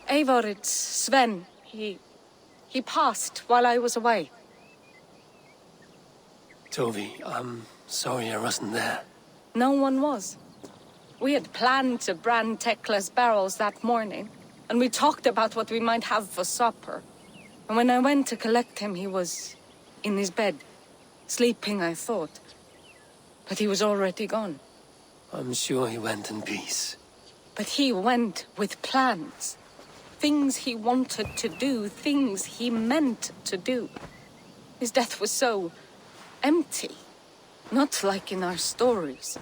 Eivor, it's Sven. He passed while I was away. Tovi, I'm sorry I wasn't there. No one was. We had planned to brand Tekla's barrels that morning, and we talked about what we might have for supper. And when I went to collect him, he was in his bed. Sleeping, I thought. But he was already gone. I'm sure he went in peace. But he went with plans. Things he wanted to do, things he meant to do. His death was so empty. Not like in our stories.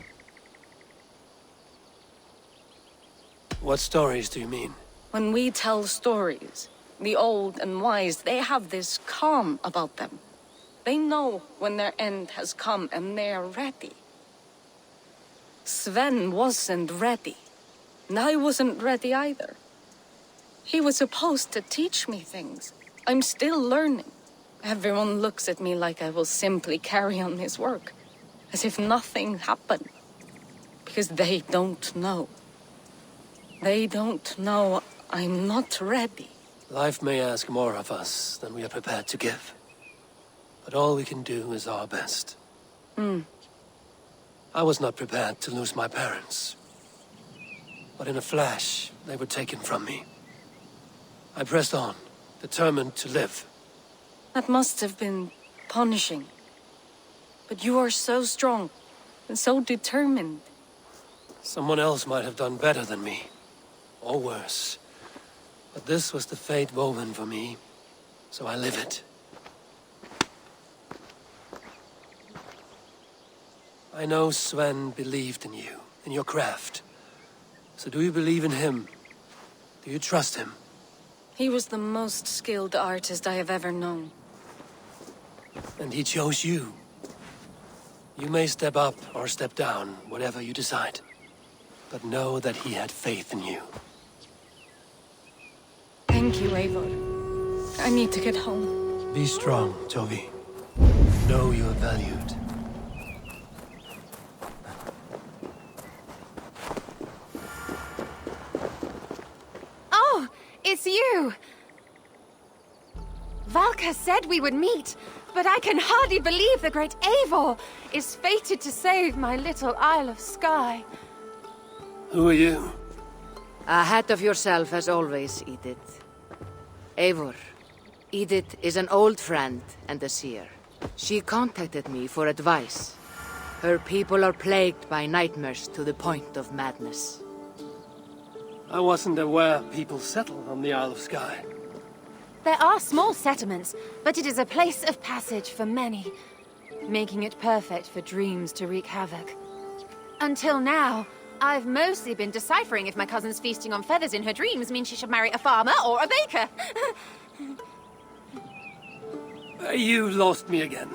What stories do you mean? When we tell stories, the old and wise, they have this calm about them. They know when their end has come and they're ready. Sven wasn't ready. And I wasn't ready either. He was supposed to teach me things. I'm still learning. Everyone looks at me like I will simply carry on his work. As if nothing happened. Because they don't know. They don't know I'm not ready. Life may ask more of us than we are prepared to give. But all we can do is our best. I was not prepared to lose my parents. But in a flash, they were taken from me. I pressed on, determined to live. That must have been punishing. But you are so strong, and so determined. Someone else might have done better than me. Or worse. But this was the fate woven for me, so I live it. I know Sven believed in you, in your craft. So do you believe in him? Do you trust him? He was the most skilled artist I have ever known. And he chose you. You may step up or step down, whatever you decide. But know that he had faith in you. Thank you, Eivor. I need to get home. Be strong, Tovi. Know you are valued. Oh, it's you! Valka said we would meet, but I can hardly believe the great Eivor is fated to save my little Isle of Skye. Who are you? Ahead of yourself as always, Edith. Eivor. Edith is an old friend and a seer. She contacted me for advice. Her people are plagued by nightmares to the point of madness. I wasn't aware people settled on the Isle of Skye. There are small settlements, but it is a place of passage for many, making it perfect for dreams to wreak havoc. Until now, I've mostly been deciphering if my cousin's feasting on feathers in her dreams means she should marry a farmer or a baker. You lost me again.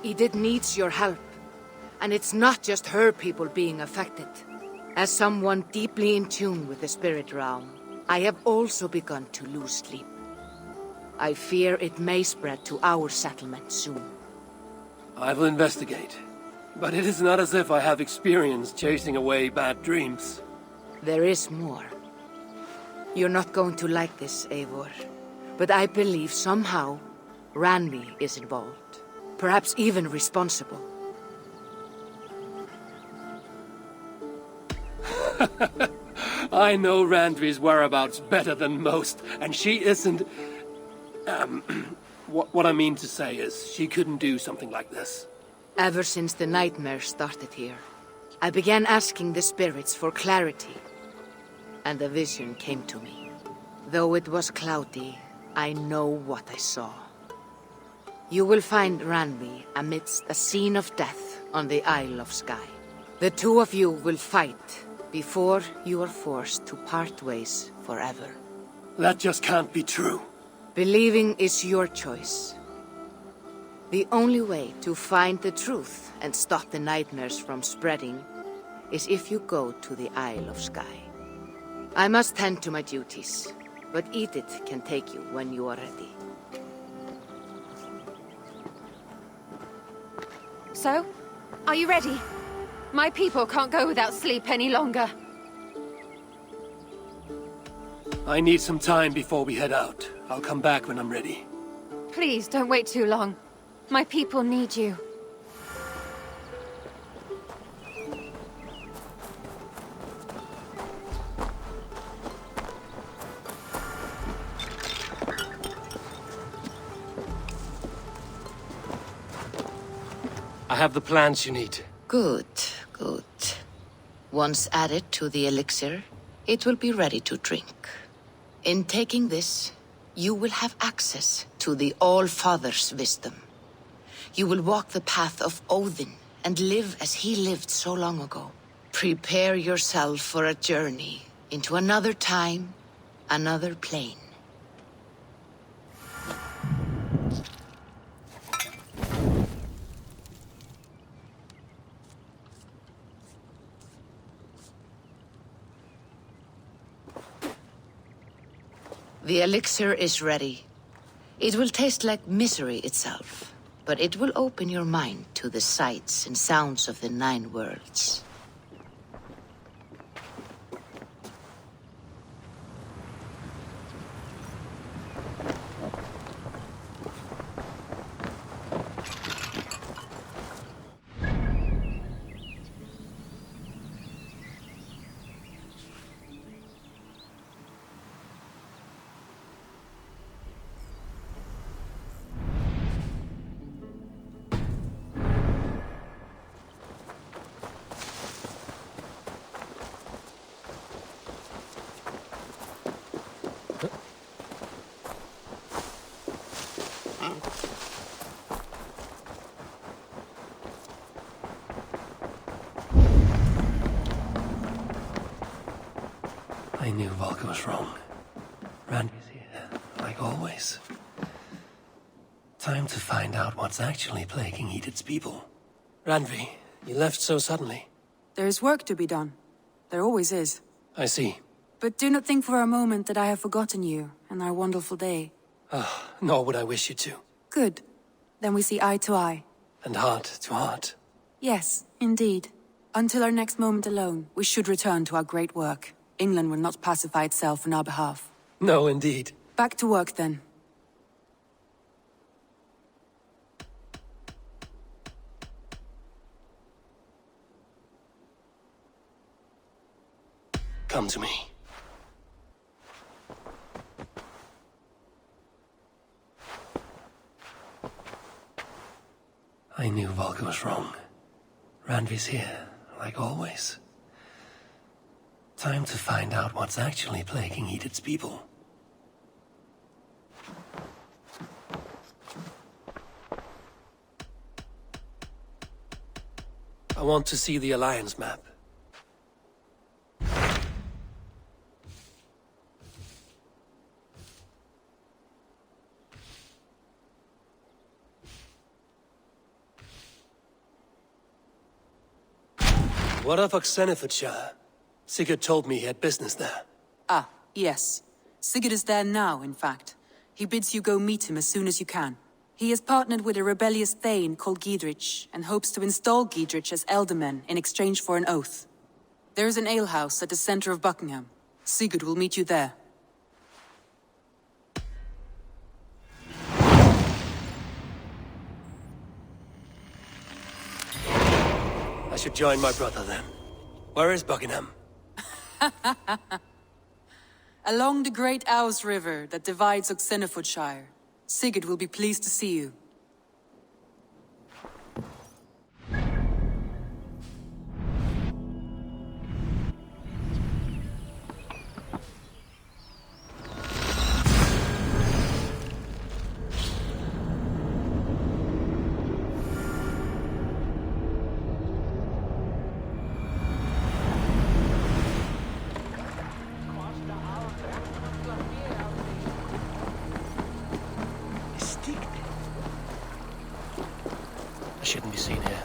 Edith needs your help. And it's not just her people being affected. As someone deeply in tune with the spirit realm, I have also begun to lose sleep. I fear it may spread to our settlement soon. I will investigate. But it is not as if I have experience chasing away bad dreams. There is more. You're not going to like this, Eivor. But I believe somehow Randvi is involved. Perhaps even responsible. I know Randvi's whereabouts better than most, and she isn't... What I mean to say is, she couldn't do something like this. Ever since the nightmare started here, I began asking the spirits for clarity. And a vision came to me. Though it was cloudy, I know what I saw. You will find Randvi amidst a scene of death on the Isle of Skye. The two of you will fight before you are forced to part ways forever. That just can't be true. Believing is your choice. The only way to find the truth and stop the nightmares from spreading is if you go to the Isle of Skye. I must tend to my duties, but Edith can take you when you are ready. So, are you ready? My people can't go without sleep any longer. I need some time before we head out. I'll come back when I'm ready. Please, don't wait too long. My people need you. I have the plans you need. Good, good. Once added to the elixir, It will be ready to drink. In taking this, you will have access to the All-Father's wisdom. You will walk the path of Odin and live as he lived so long ago. Prepare yourself for a journey into another time, another plane. The elixir is ready. It will taste like misery itself, but it will open your mind to the sights and sounds of the 9 worlds. I knew Volker was wrong. Randy's here, like always. Time to find out what's actually plaguing Edith's people. Randvi, you left so suddenly. There is work to be done. There always is. I see. But do not think for a moment that I have forgotten you and our wonderful day. Nor would I wish you to. Good. Then we see eye to eye. And heart to heart. Yes, indeed. Until our next moment alone, we should return to our great work. England will not pacify itself on our behalf. No, indeed. Back to work, then. Come to me. I knew Volker was wrong. Randvi's here, like always. Time to find out what's actually plaguing Edith's people. I want to see the Alliance map. What of Oxenfordshire? Sigurd told me he had business there. Ah, yes. Sigurd is there now, in fact. He bids you go meet him as soon as you can. He has partnered with a rebellious Thane called Giedrich, and hopes to install Giedrich as Elderman in exchange for an oath. There is an alehouse at the center of Buckingham. Sigurd will meet you there. I should join my brother then. Where is Buckingham? Along the great Ouse River that divides Oxenfordshire. Sigurd will be pleased to see you. Shouldn't be seen here.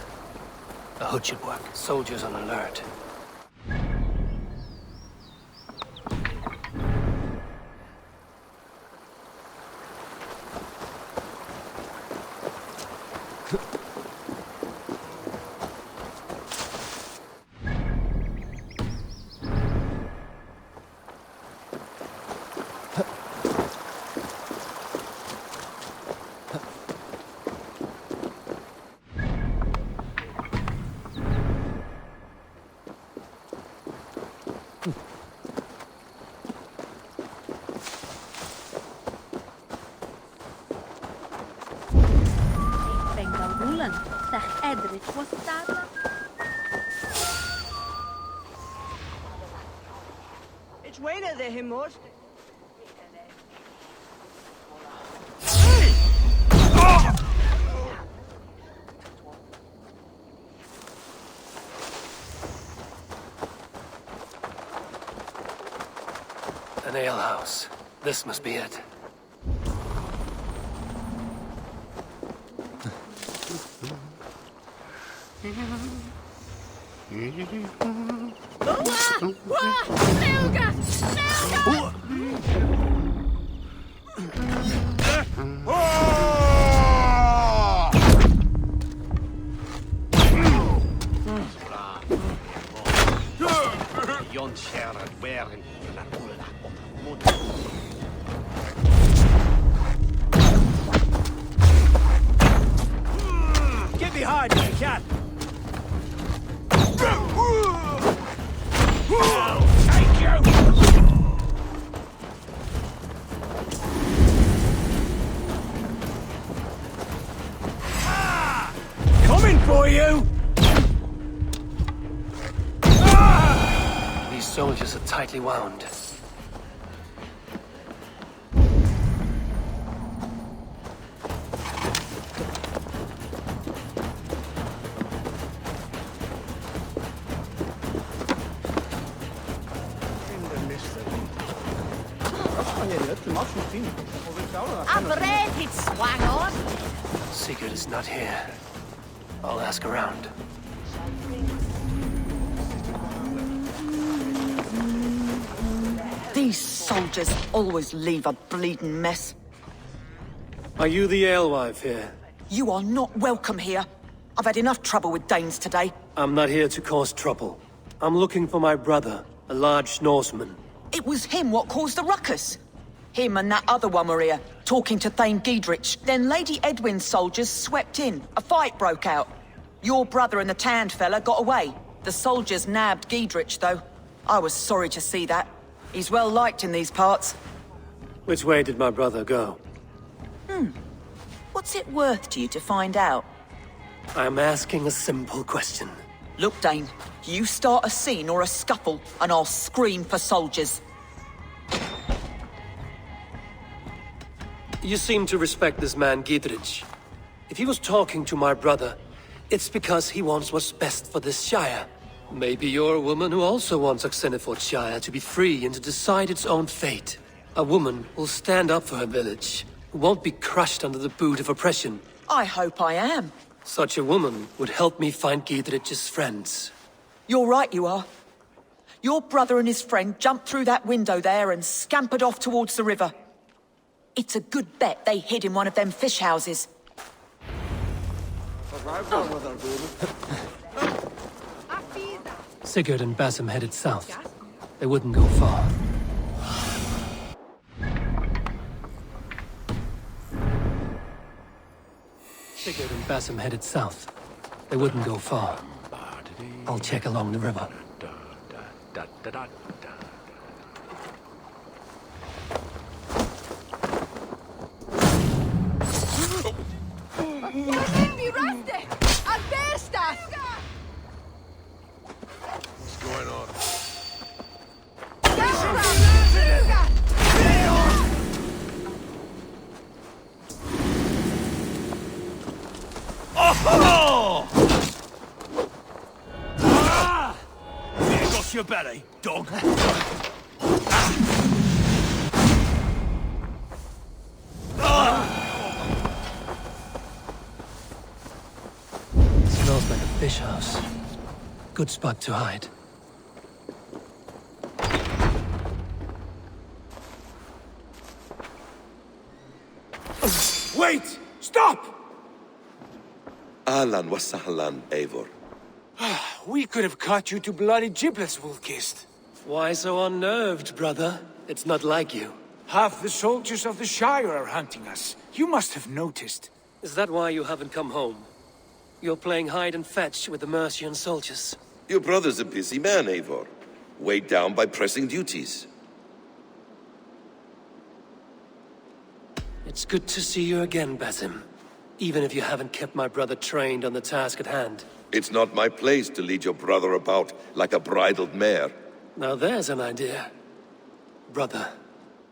A hood should work. Soldiers on alert. An alehouse. This must be it. Get behind me, cat! Take you! Coming for you! These soldiers are tightly wound. Sigurd is not here. I'll ask around. These soldiers always leave a bleeding mess. Are you the alewife here? You are not welcome here. I've had enough trouble with Danes today. I'm not here to cause trouble. I'm looking for my brother, a large Norseman. It was him what caused the ruckus. Him and that other one were here, talking to Thane Giedrich. Then Lady Edwin's soldiers swept in. A fight broke out. Your brother and the tanned fella got away. The soldiers nabbed Giedrich, though. I was sorry to see that. He's well liked in these parts. Which way did my brother go? What's it worth to you to find out? I'm asking a simple question. Look, Dane, you start a scene or a scuffle, and I'll scream for soldiers. You seem to respect this man, Giedrich. If he was talking to my brother, it's because he wants what's best for this Shire. Maybe you're a woman who also wants Oxenford Shire to be free and to decide its own fate. A woman who'll stand up for her village, who won't be crushed under the boot of oppression. I hope I am. Such a woman would help me find Giedrich's friends. You're right, you are. Your brother and his friend jumped through that window there and scampered off towards the river. It's a good bet they hid in one of them fish houses. Sigurd and Basim headed south. They wouldn't go far. Sigurd and Basim headed south. They wouldn't go far. I'll check along the river. What's going on? Oh! Ah! There got your belly, dog. Smells like a fish house. Good spot to hide. Wait! Stop! Ahlan wa sahlan, Eivor. We could have cut you to bloody giblets, Wolf-Kissed. Why so unnerved, brother? It's not like you. Half the soldiers of the Shire are hunting us. You must have noticed. Is that why you haven't come home? You're playing hide and fetch with the Mercian soldiers. Your brother's a busy man, Eivor. Weighed down by pressing duties. It's good to see you again, Basim. Even if you haven't kept my brother trained on the task at hand. It's not my place to lead your brother about like a bridled mare. Now there's an idea. Brother,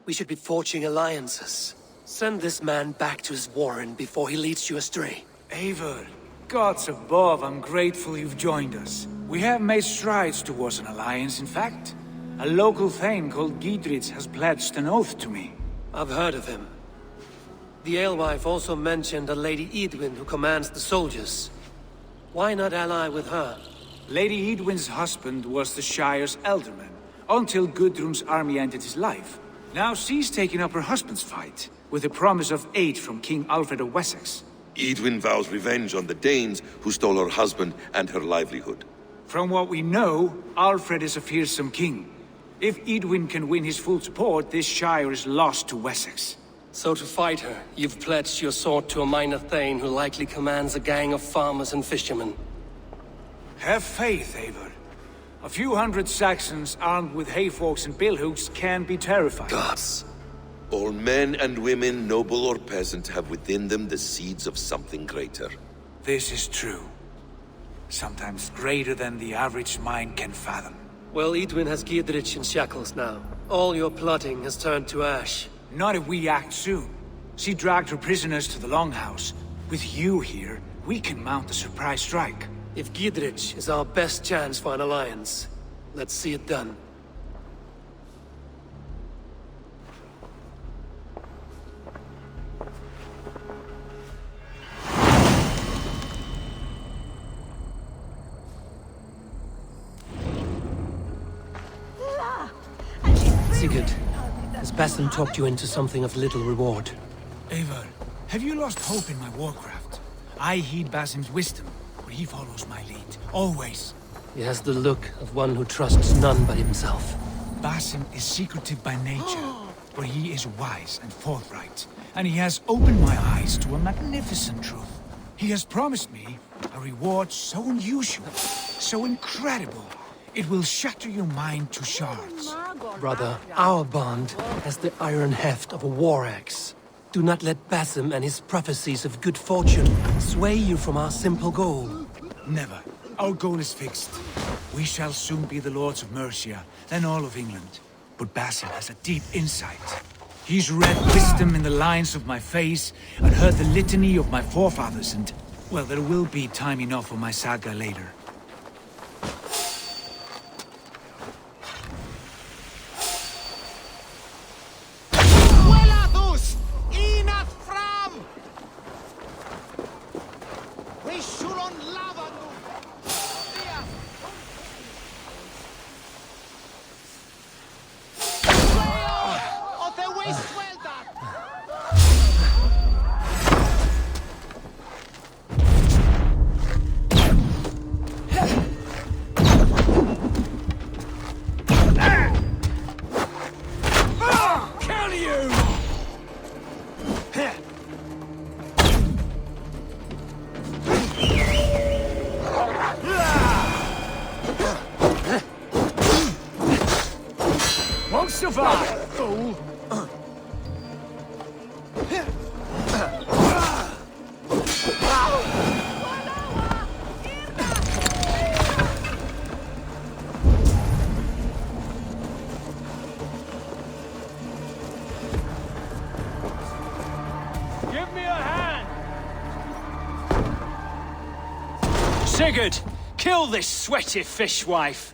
we should be forging alliances. Send this man back to his warren before he leads you astray. Eivor, gods above, I'm grateful you've joined us. We have made strides towards an alliance, in fact. A local thane called Giedrich has pledged an oath to me. I've heard of him. The alewife also mentioned a Lady Edwin who commands the soldiers. Why not ally with her? Lady Edwin's husband was the Shire's elderman, until Gudrun's army ended his life. Now she's taking up her husband's fight, with the promise of aid from King Alfred of Wessex. Edwin vows revenge on the Danes who stole her husband and her livelihood. From what we know, Alfred is a fearsome king. If Edwin can win his full support, this Shire is lost to Wessex. So to fight her, you've pledged your sword to a minor thane who likely commands a gang of farmers and fishermen. Have faith, Eivor. A few hundred Saxons armed with hayforks and billhooks can be terrifying. Gods! All men and women, noble or peasant, have within them the seeds of something greater. This is true. Sometimes greater than the average mind can fathom. Well, Edwin has Giedrich in shackles now. All your plotting has turned to ash. Not if we act soon. She dragged her prisoners to the Longhouse. With you here, we can mount a surprise strike. If Giedrich is our best chance for an alliance, let's see it done. Sigurd, has Basim talked you into something of little reward? Eivor, have you lost hope in my warcraft? I heed Basim's wisdom, but he follows my lead, always. He has the look of one who trusts none but himself. Basim is secretive by nature, but he is wise and forthright, and he has opened my eyes to a magnificent truth. He has promised me a reward so unusual, so incredible, it will shatter your mind to shards. Brother, our bond has the iron heft of a war axe. Do not let Basim and his prophecies of good fortune sway you from our simple goal. Never. Our goal is fixed. We shall soon be the lords of Mercia, then all of England. But Basim has a deep insight. He's read wisdom in the lines of my face, and heard the litany of my forefathers, and... well, there will be time enough for my saga later. Sigurd, kill this sweaty fishwife.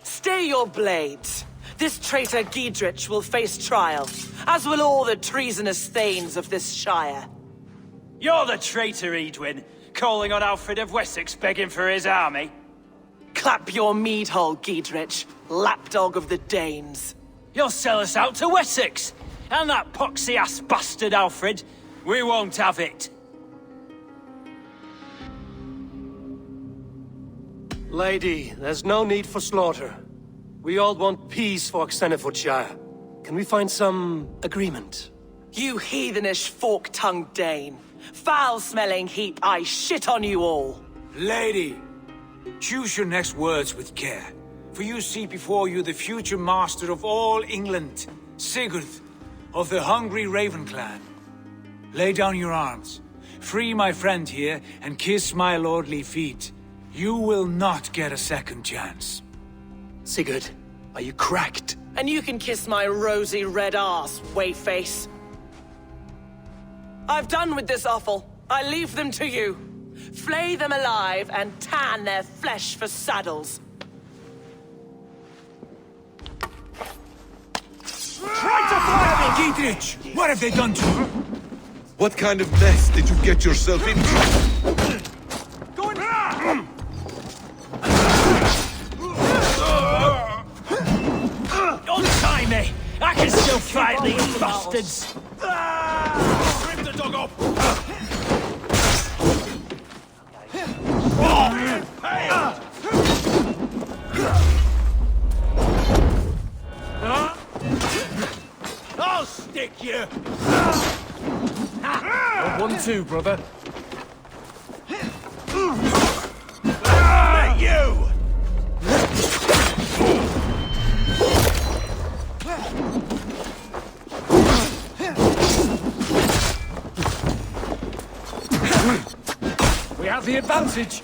Stay your blades. This traitor Giedrich will face trial, as will all the treasonous thanes of this shire. You're the traitor, Edwin, calling on Alfred of Wessex begging for his army. Clap your mead hole, Giedrich, lapdog of the Danes. You'll sell us out to Wessex, and that poxy-ass bastard Alfred. We won't have it. Lady, there's no need for slaughter. We all want peace for Xenofordshire. Can we find some agreement? You heathenish fork-tongued Dane. Foul-smelling heap, I shit on you all. Lady, choose your next words with care. For you see before you the future master of all England, Sigurd, of the hungry Raven clan. Lay down your arms. Free my friend here, and kiss my lordly feet. You will not get a second chance. Sigurd, are you cracked And you can kiss my rosy red ass, wayface. I've done with this offal. I leave them to you. Flay them alive and tan their flesh for saddles. Try to fire me! Giedrich! What have they done to you? What kind of mess did you get yourself into? Untie me! I can still fight these bastards! Rip the dog off! I'll stick you! One, two, brother. You! We have the advantage.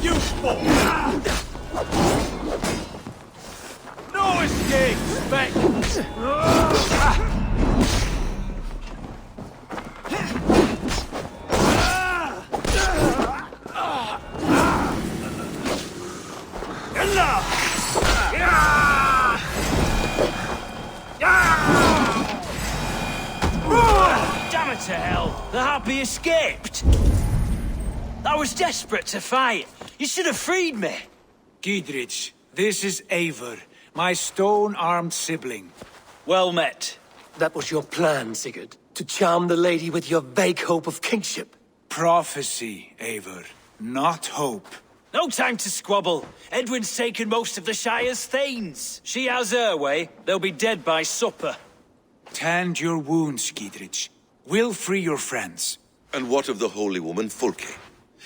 Useful! No escape! Back! Damn it to hell! The Harpy escaped! I was desperate to fight. You should have freed me. Giedrich, this is Eivor, my stone-armed sibling. Well met. That was your plan, Sigurd. To charm the lady with your vague hope of kingship. Prophecy, Eivor, not hope. No time to squabble. Edwin's taken most of the Shire's thanes. She has her way. They'll be dead by supper. Tend your wounds, Giedrich. We'll free your friends. And what of the holy woman Fulke?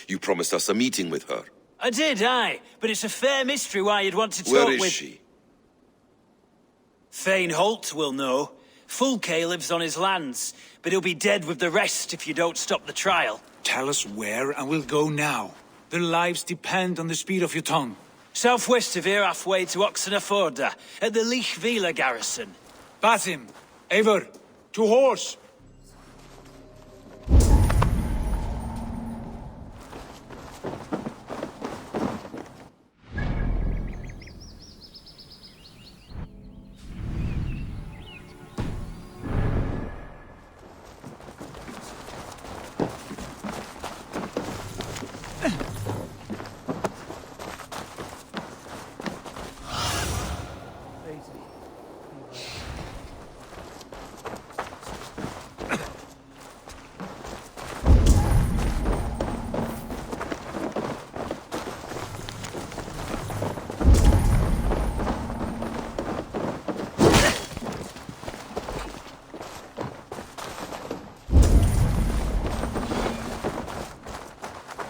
You promised us a meeting with her. I did, aye. But it's a fair mystery why you'd want to talk Where with... is she? Thane Holt will know. Fulke lives on his lands, but he'll be dead with the rest if you don't stop the trial. Tell us where, and we'll go now. Their lives depend on the speed of your tongue. Southwest of here, halfway to Oxenaforda, at the Lichvila garrison. Basim, Eivor, to horse!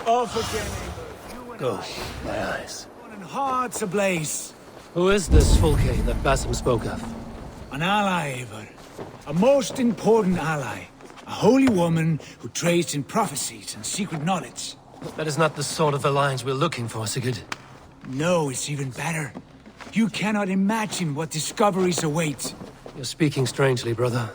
Off again, Eivor. Go, my eyes. And hearts ablaze. Who is this Fulke that Basim spoke of? An ally, Eivor. A most important ally. A holy woman who trades in prophecies and secret knowledge. That is not the sort of alliance we're looking for, Sigurd. No, it's even better. You cannot imagine what discoveries await. You're speaking strangely, brother.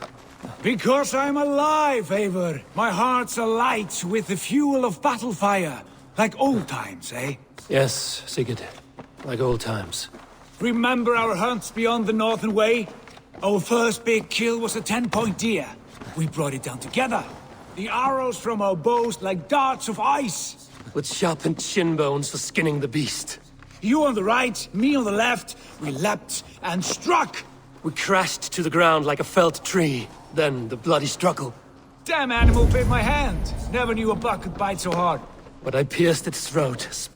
Because I'm alive, Eivor. My heart's alight with the fuel of battle fire. Like old times, eh? Yes, Sigurd. Like old times. Remember our hunts beyond the Northern Way? Our first big kill was a 10-point deer. We brought it down together. The arrows from our bows like darts of ice. With sharpened shin bones for skinning the beast. You on the right, me on the left. We leapt and struck. We crashed to the ground like a felled tree. Then the bloody struggle. Damn animal bit my hand. Never knew a buck could bite so hard. But I pierced its throat. Into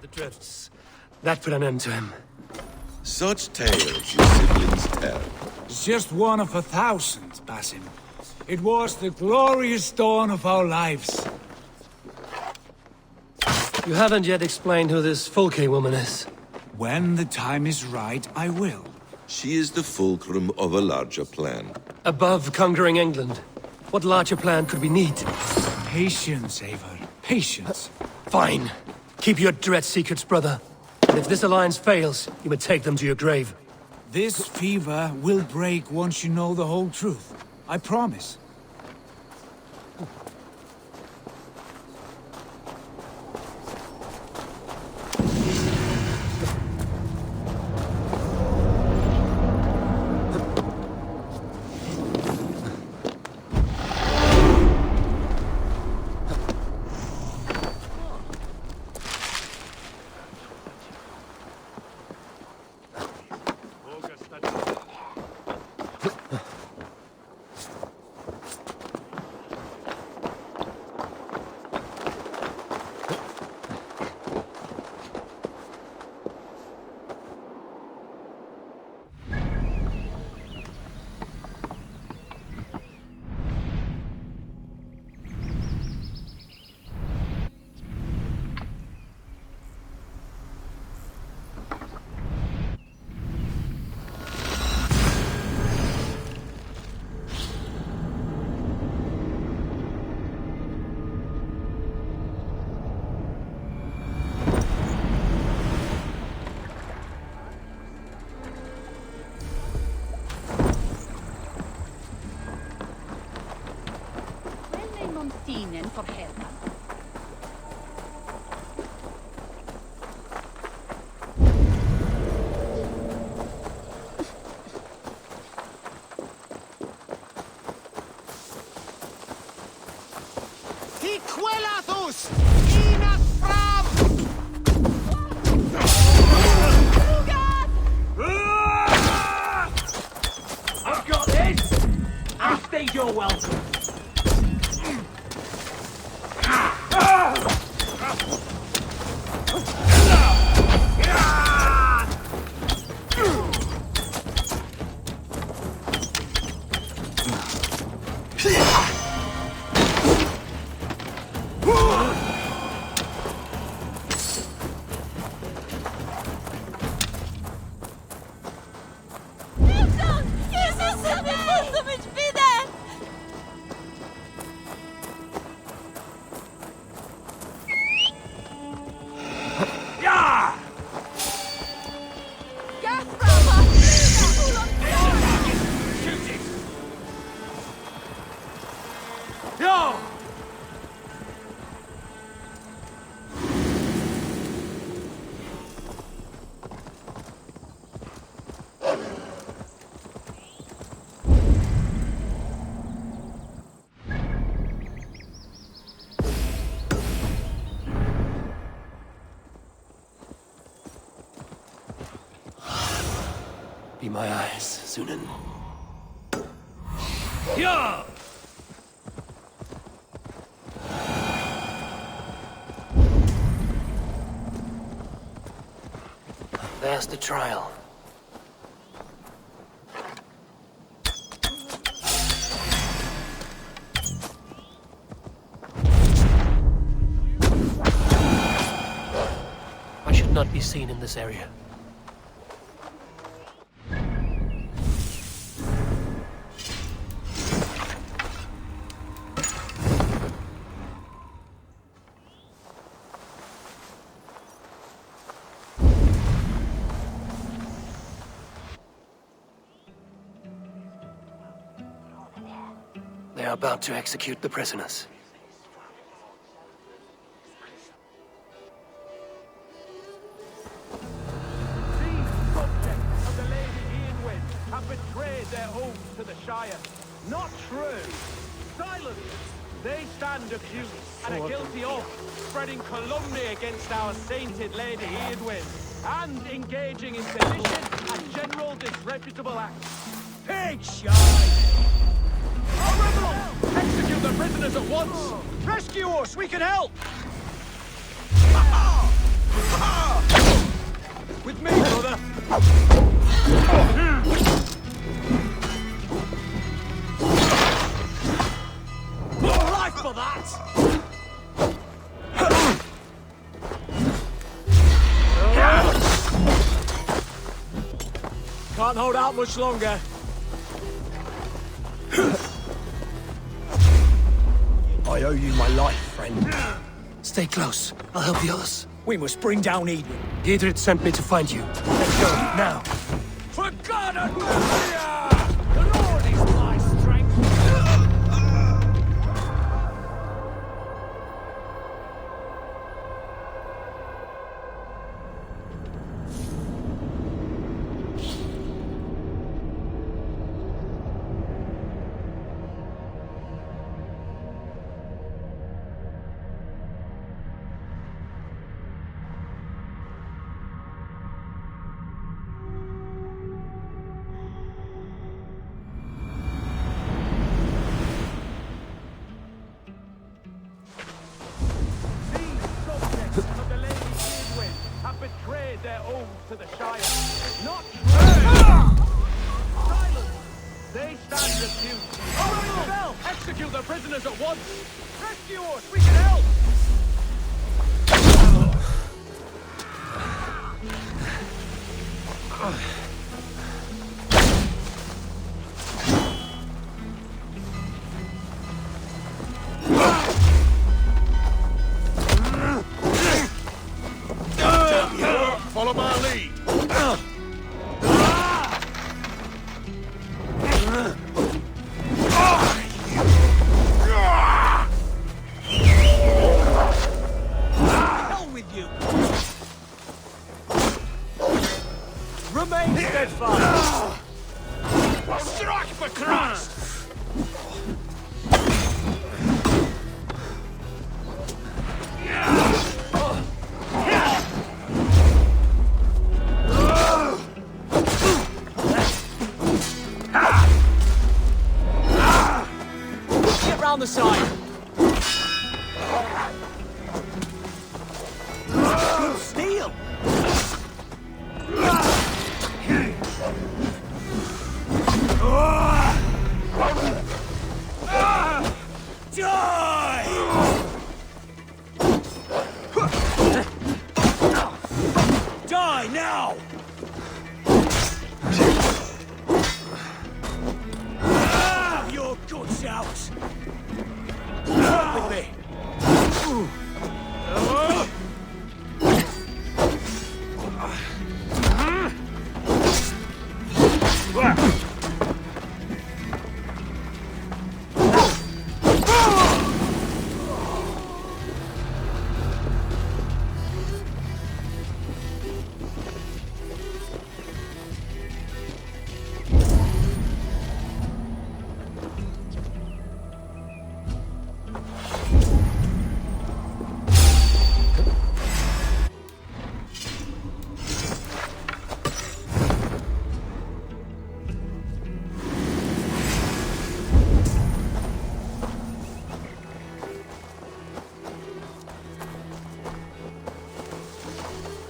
the drifts. That put an end to him. Such tales your siblings tell. It's just one of 1,000, Basim. It was the glorious dawn of our lives. You haven't yet explained who this Fulke woman is. When the time is right, I will. She is the fulcrum of a larger plan. Above conquering England, what larger plan could we need? Patience, Eivor. Patience. Fine. Keep your dread secrets, brother. But if this alliance fails, you may take them to your grave. This fever will break once you know the whole truth. I promise. For help. I've got this! After you're welcome. Be my eyes, Sunan. Yeah! There's the trial. I should not be seen in this area. They are about to execute the prisoners. Subjects of the Lady Eowyn have betrayed their oath to the Shire. Not true. Silencers. They stand accused and are guilty of spreading calumny against our sainted Lady Eowyn and engaging in sedition and general disreputable acts. Pig shite! Rebels! Execute the prisoners at once! Rescue us! We can help! With me, brother! More life for that! Can't hold out much longer. I owe you my life, friend. Stay close. I'll help the others. We must bring down Edwin. Giedrich sent me to find you. Let's go, now. For God and mercy! The Lord is my strength! Betrayed their oaths to the Shire. Not Silence! They stand refused. Oh, Bell! Execute the prisoners at once! Rescue us! We can help! Follow my lead. Hell with you! Remain steadfast! Strike for Christ! Get round the side! Good steel! Die now! Your guts out! Work with me!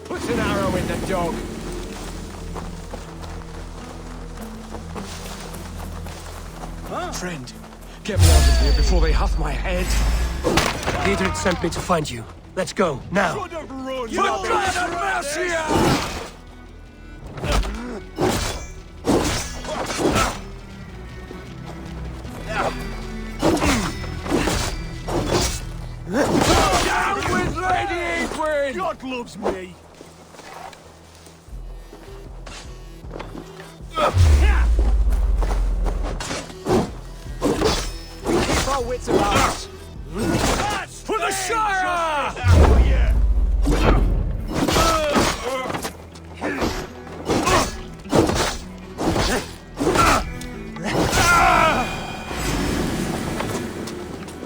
Put an arrow in the dog. Friend, get me out of here before they huff my head. Giedrich sent me to find you. Let's go, now. You God of mercy! Down with Lady Eivor! God loves me! We keep our wits about us. For the Shire! Oh, yeah.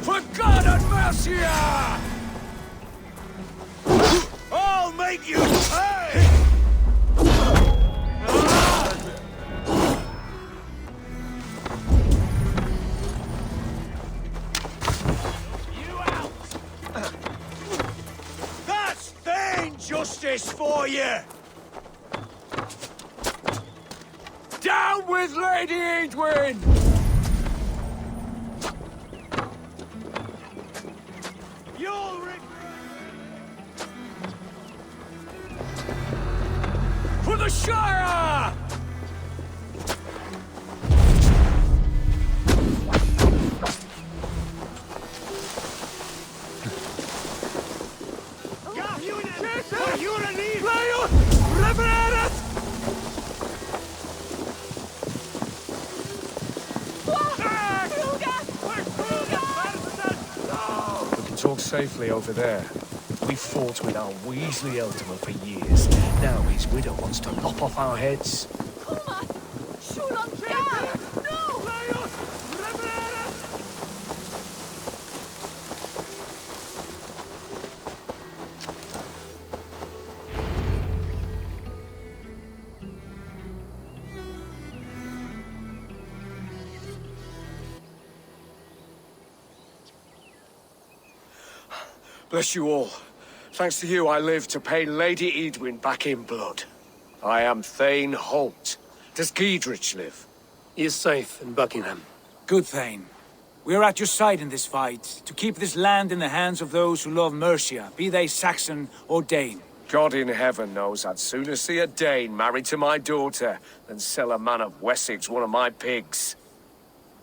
For God and mercy! I'll make you pay! That's vain justice for you! Down with Lady Eivor! You'll regret for the Shire! We can talk safely over there. We fought with our Weasley Ultima for years. Now his widow wants to lop off our heads. Bless you all. Thanks to you, I live to pay Lady Edwin back in blood. I am Thane Holt. Does Giedrich live? He is safe in Buckingham. Good, Thane. We are at your side in this fight, to keep this land in the hands of those who love Mercia, be they Saxon or Dane. God in heaven knows I'd sooner see a Dane married to my daughter than sell a man of Wessex one of my pigs.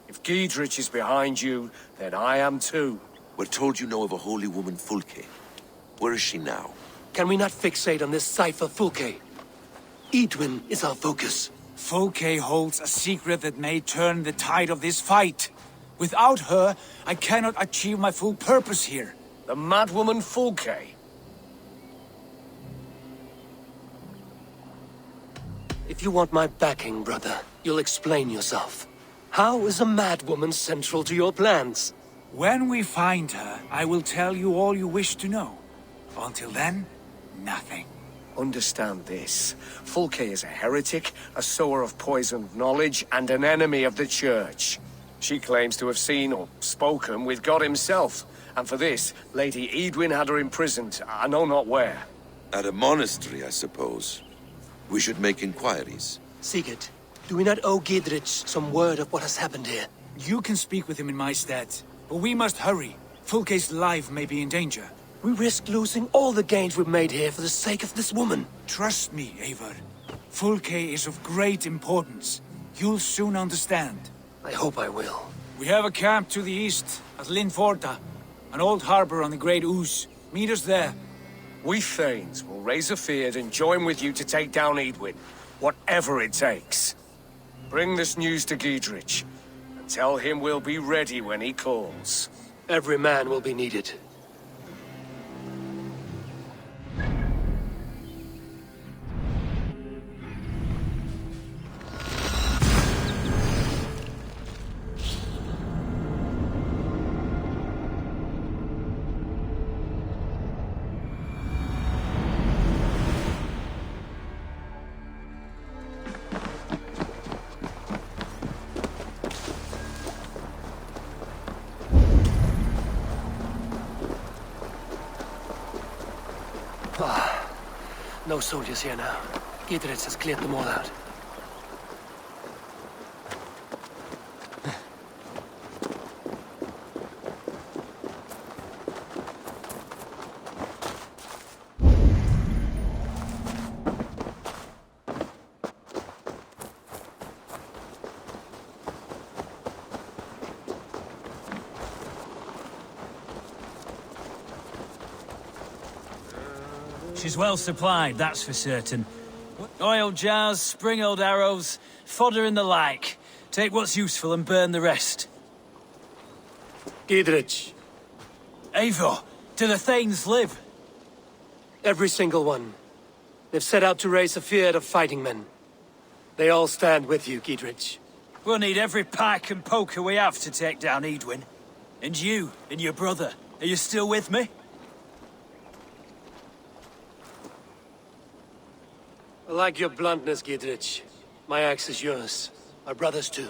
If Giedrich is behind you, then I am too. We're told you know of a holy woman, Fulke. Where is she now? Can we not fixate on this cipher, Fulke? Edwin is our focus. Fulke holds a secret that may turn the tide of this fight. Without her, I cannot achieve my full purpose here. The madwoman Fulke? If you want my backing, brother, you'll explain yourself. How is a madwoman central to your plans? When we find her, I will tell you all you wish to know. Until then, nothing. Understand this. Fulke is a heretic, a sower of poisoned knowledge, and an enemy of the Church. She claims to have seen or spoken with God himself. And for this, Lady Edwin had her imprisoned, I know not where. At a monastery, I suppose. We should make inquiries. Sigurd, do we not owe Giedrich some word of what has happened here? You can speak with him in my stead. But we must hurry. Fulke's life may be in danger. We risk losing all the gains we've made here for the sake of this woman. Trust me, Eivor. Fulke is of great importance. You'll soon understand. I hope I will. We have a camp to the east, at Linforta. An old harbor on the Great Ouse. Meet us there. We Thanes will raise a fear and join with you to take down Edwin. Whatever it takes. Bring this news to Giedrich. Tell him we'll be ready when he calls. Every man will be needed. No soldiers here now. Giedrich has cleared them all out. She's well supplied, that's for certain. Oil jars, spring-old arrows, fodder and the like. Take what's useful and burn the rest. Giedrich. Eivor, do the Thanes live? Every single one. They've set out to raise a fear of fighting men. They all stand with you, Giedrich. We'll need every pike and poker we have to take down Edwin. And you, and your brother, are you still with me? I like your bluntness, Giedrich. My axe is yours. My brother's too.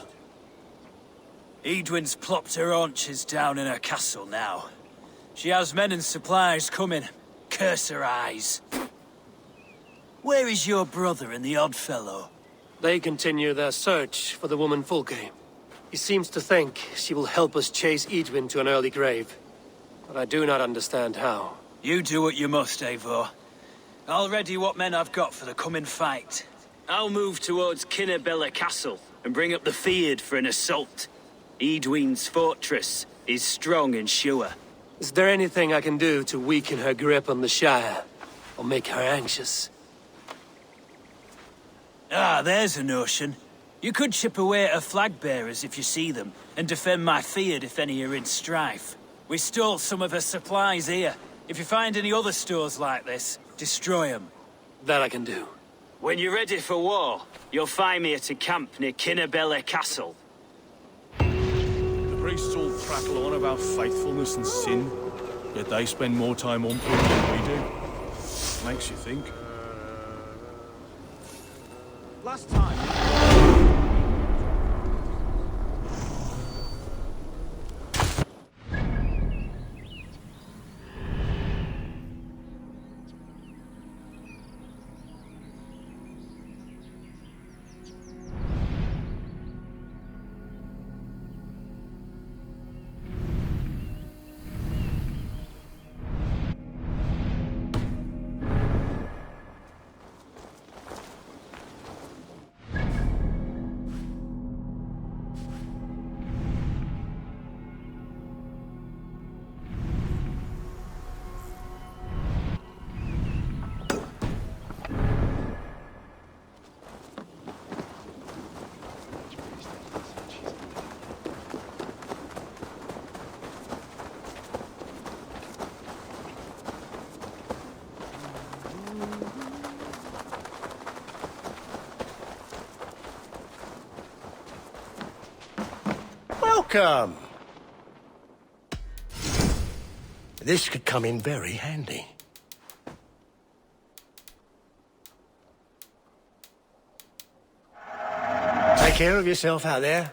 Edwin's plopped her haunches down in her castle now. She has men and supplies coming. Curse her eyes. Where is your brother and the odd fellow? They continue their search for the woman Fulke. He seems to think she will help us chase Edwin to an early grave. But I do not understand how. You do what you must, Eivor. I'll ready what men I've got for the coming fight. I'll move towards Kinnabella Castle and bring up the Fyrd for an assault. Edwin's fortress is strong and sure. Is there anything I can do to weaken her grip on the Shire? Or make her anxious? Ah, there's a notion. You could chip away at flag bearers if you see them, and defend my field if any are in strife. We stole some of her supplies here. If you find any other stores like this, destroy them. That I can do. When you're ready for war, you'll find me at a camp near Kinnabella Castle. The priests all prattle on about faithfulness and sin, yet they spend more time on people than we do. Makes you think. Last time. Welcome! This could come in very handy. Take care of yourself out there.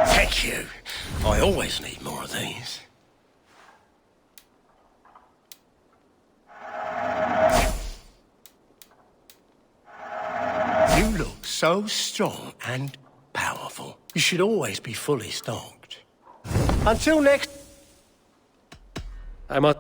Thank you. I always need more of these. You look so strong and powerful. You should always be fully stocked. Until next... I'm a...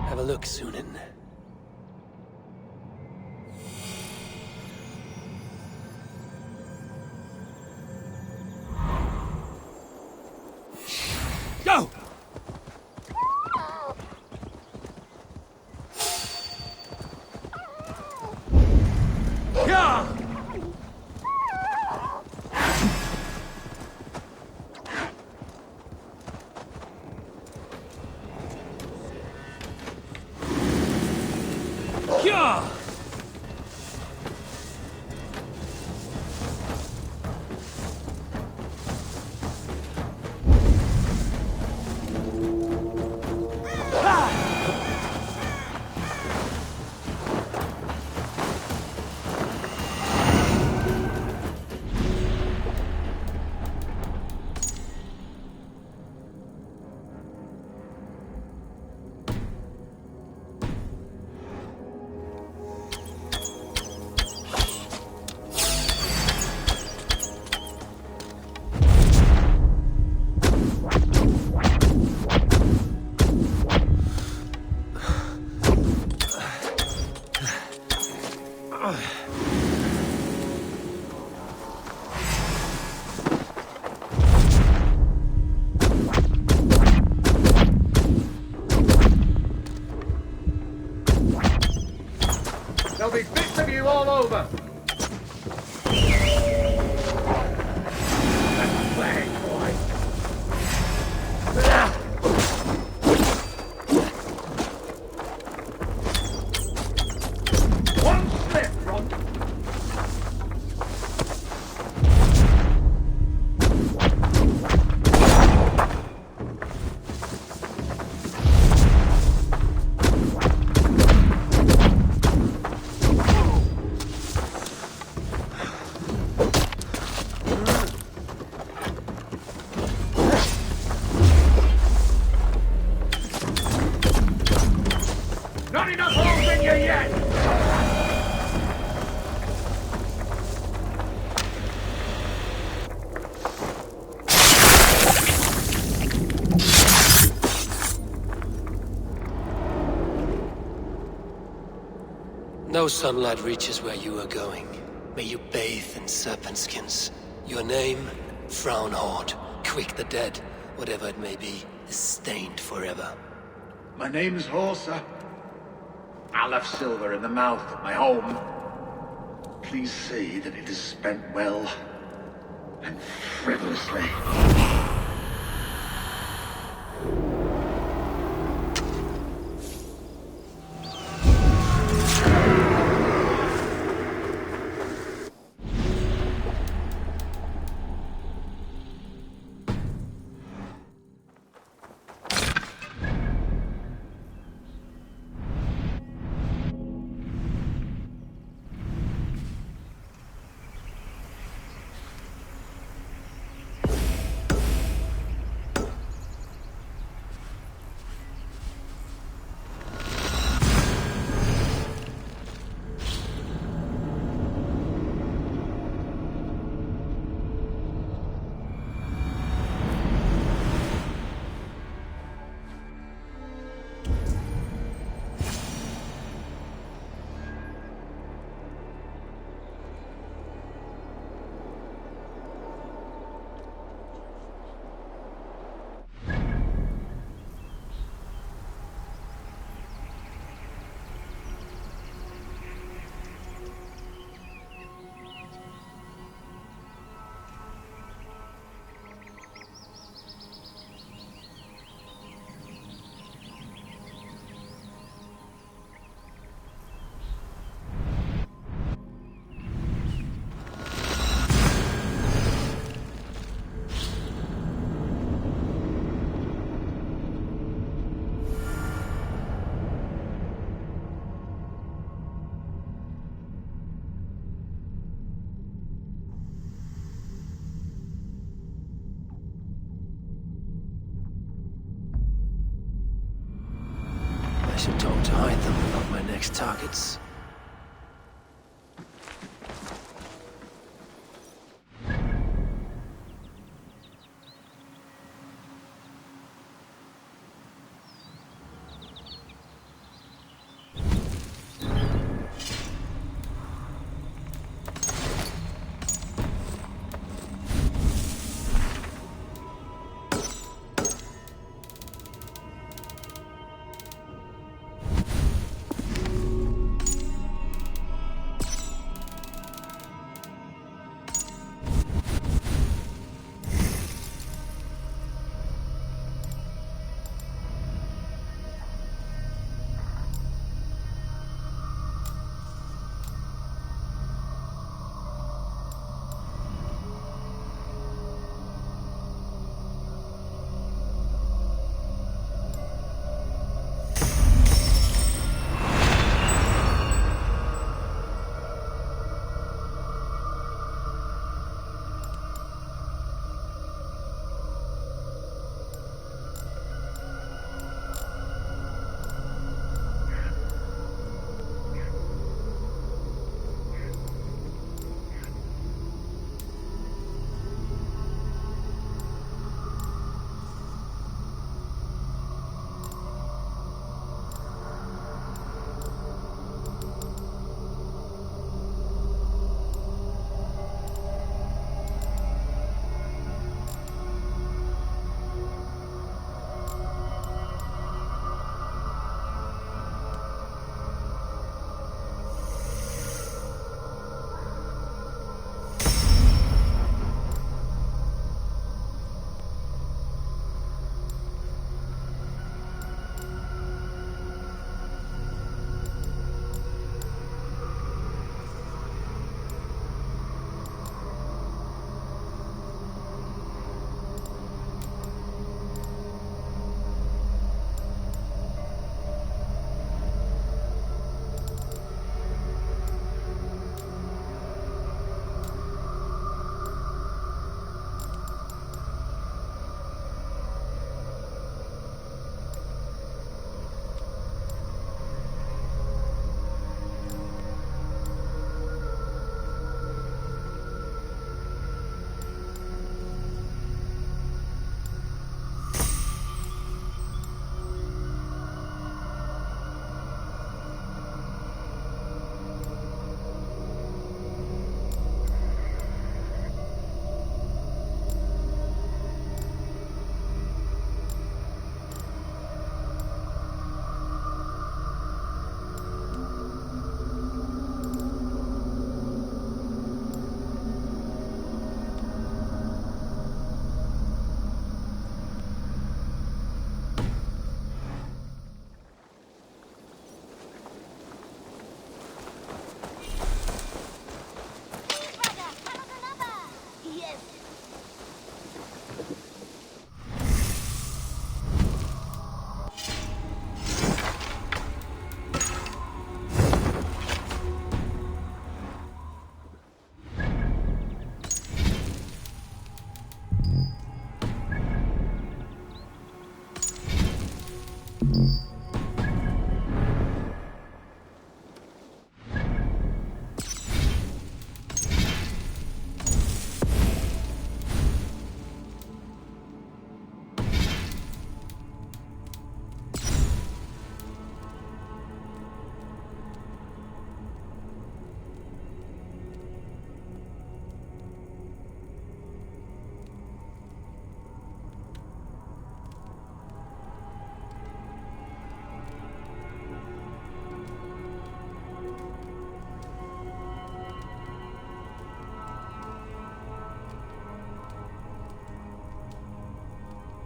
Have a look, Sunan. Go! Yeah! No sunlight reaches where you are going. May you bathe in serpent skins. Your name, Frown Horde. Quick the dead, whatever it may be, is stained forever. My name is Horsa. I'll have silver in the mouth at my home. Please see that it is spent well and frivolously. I should talk to hide them about my next targets.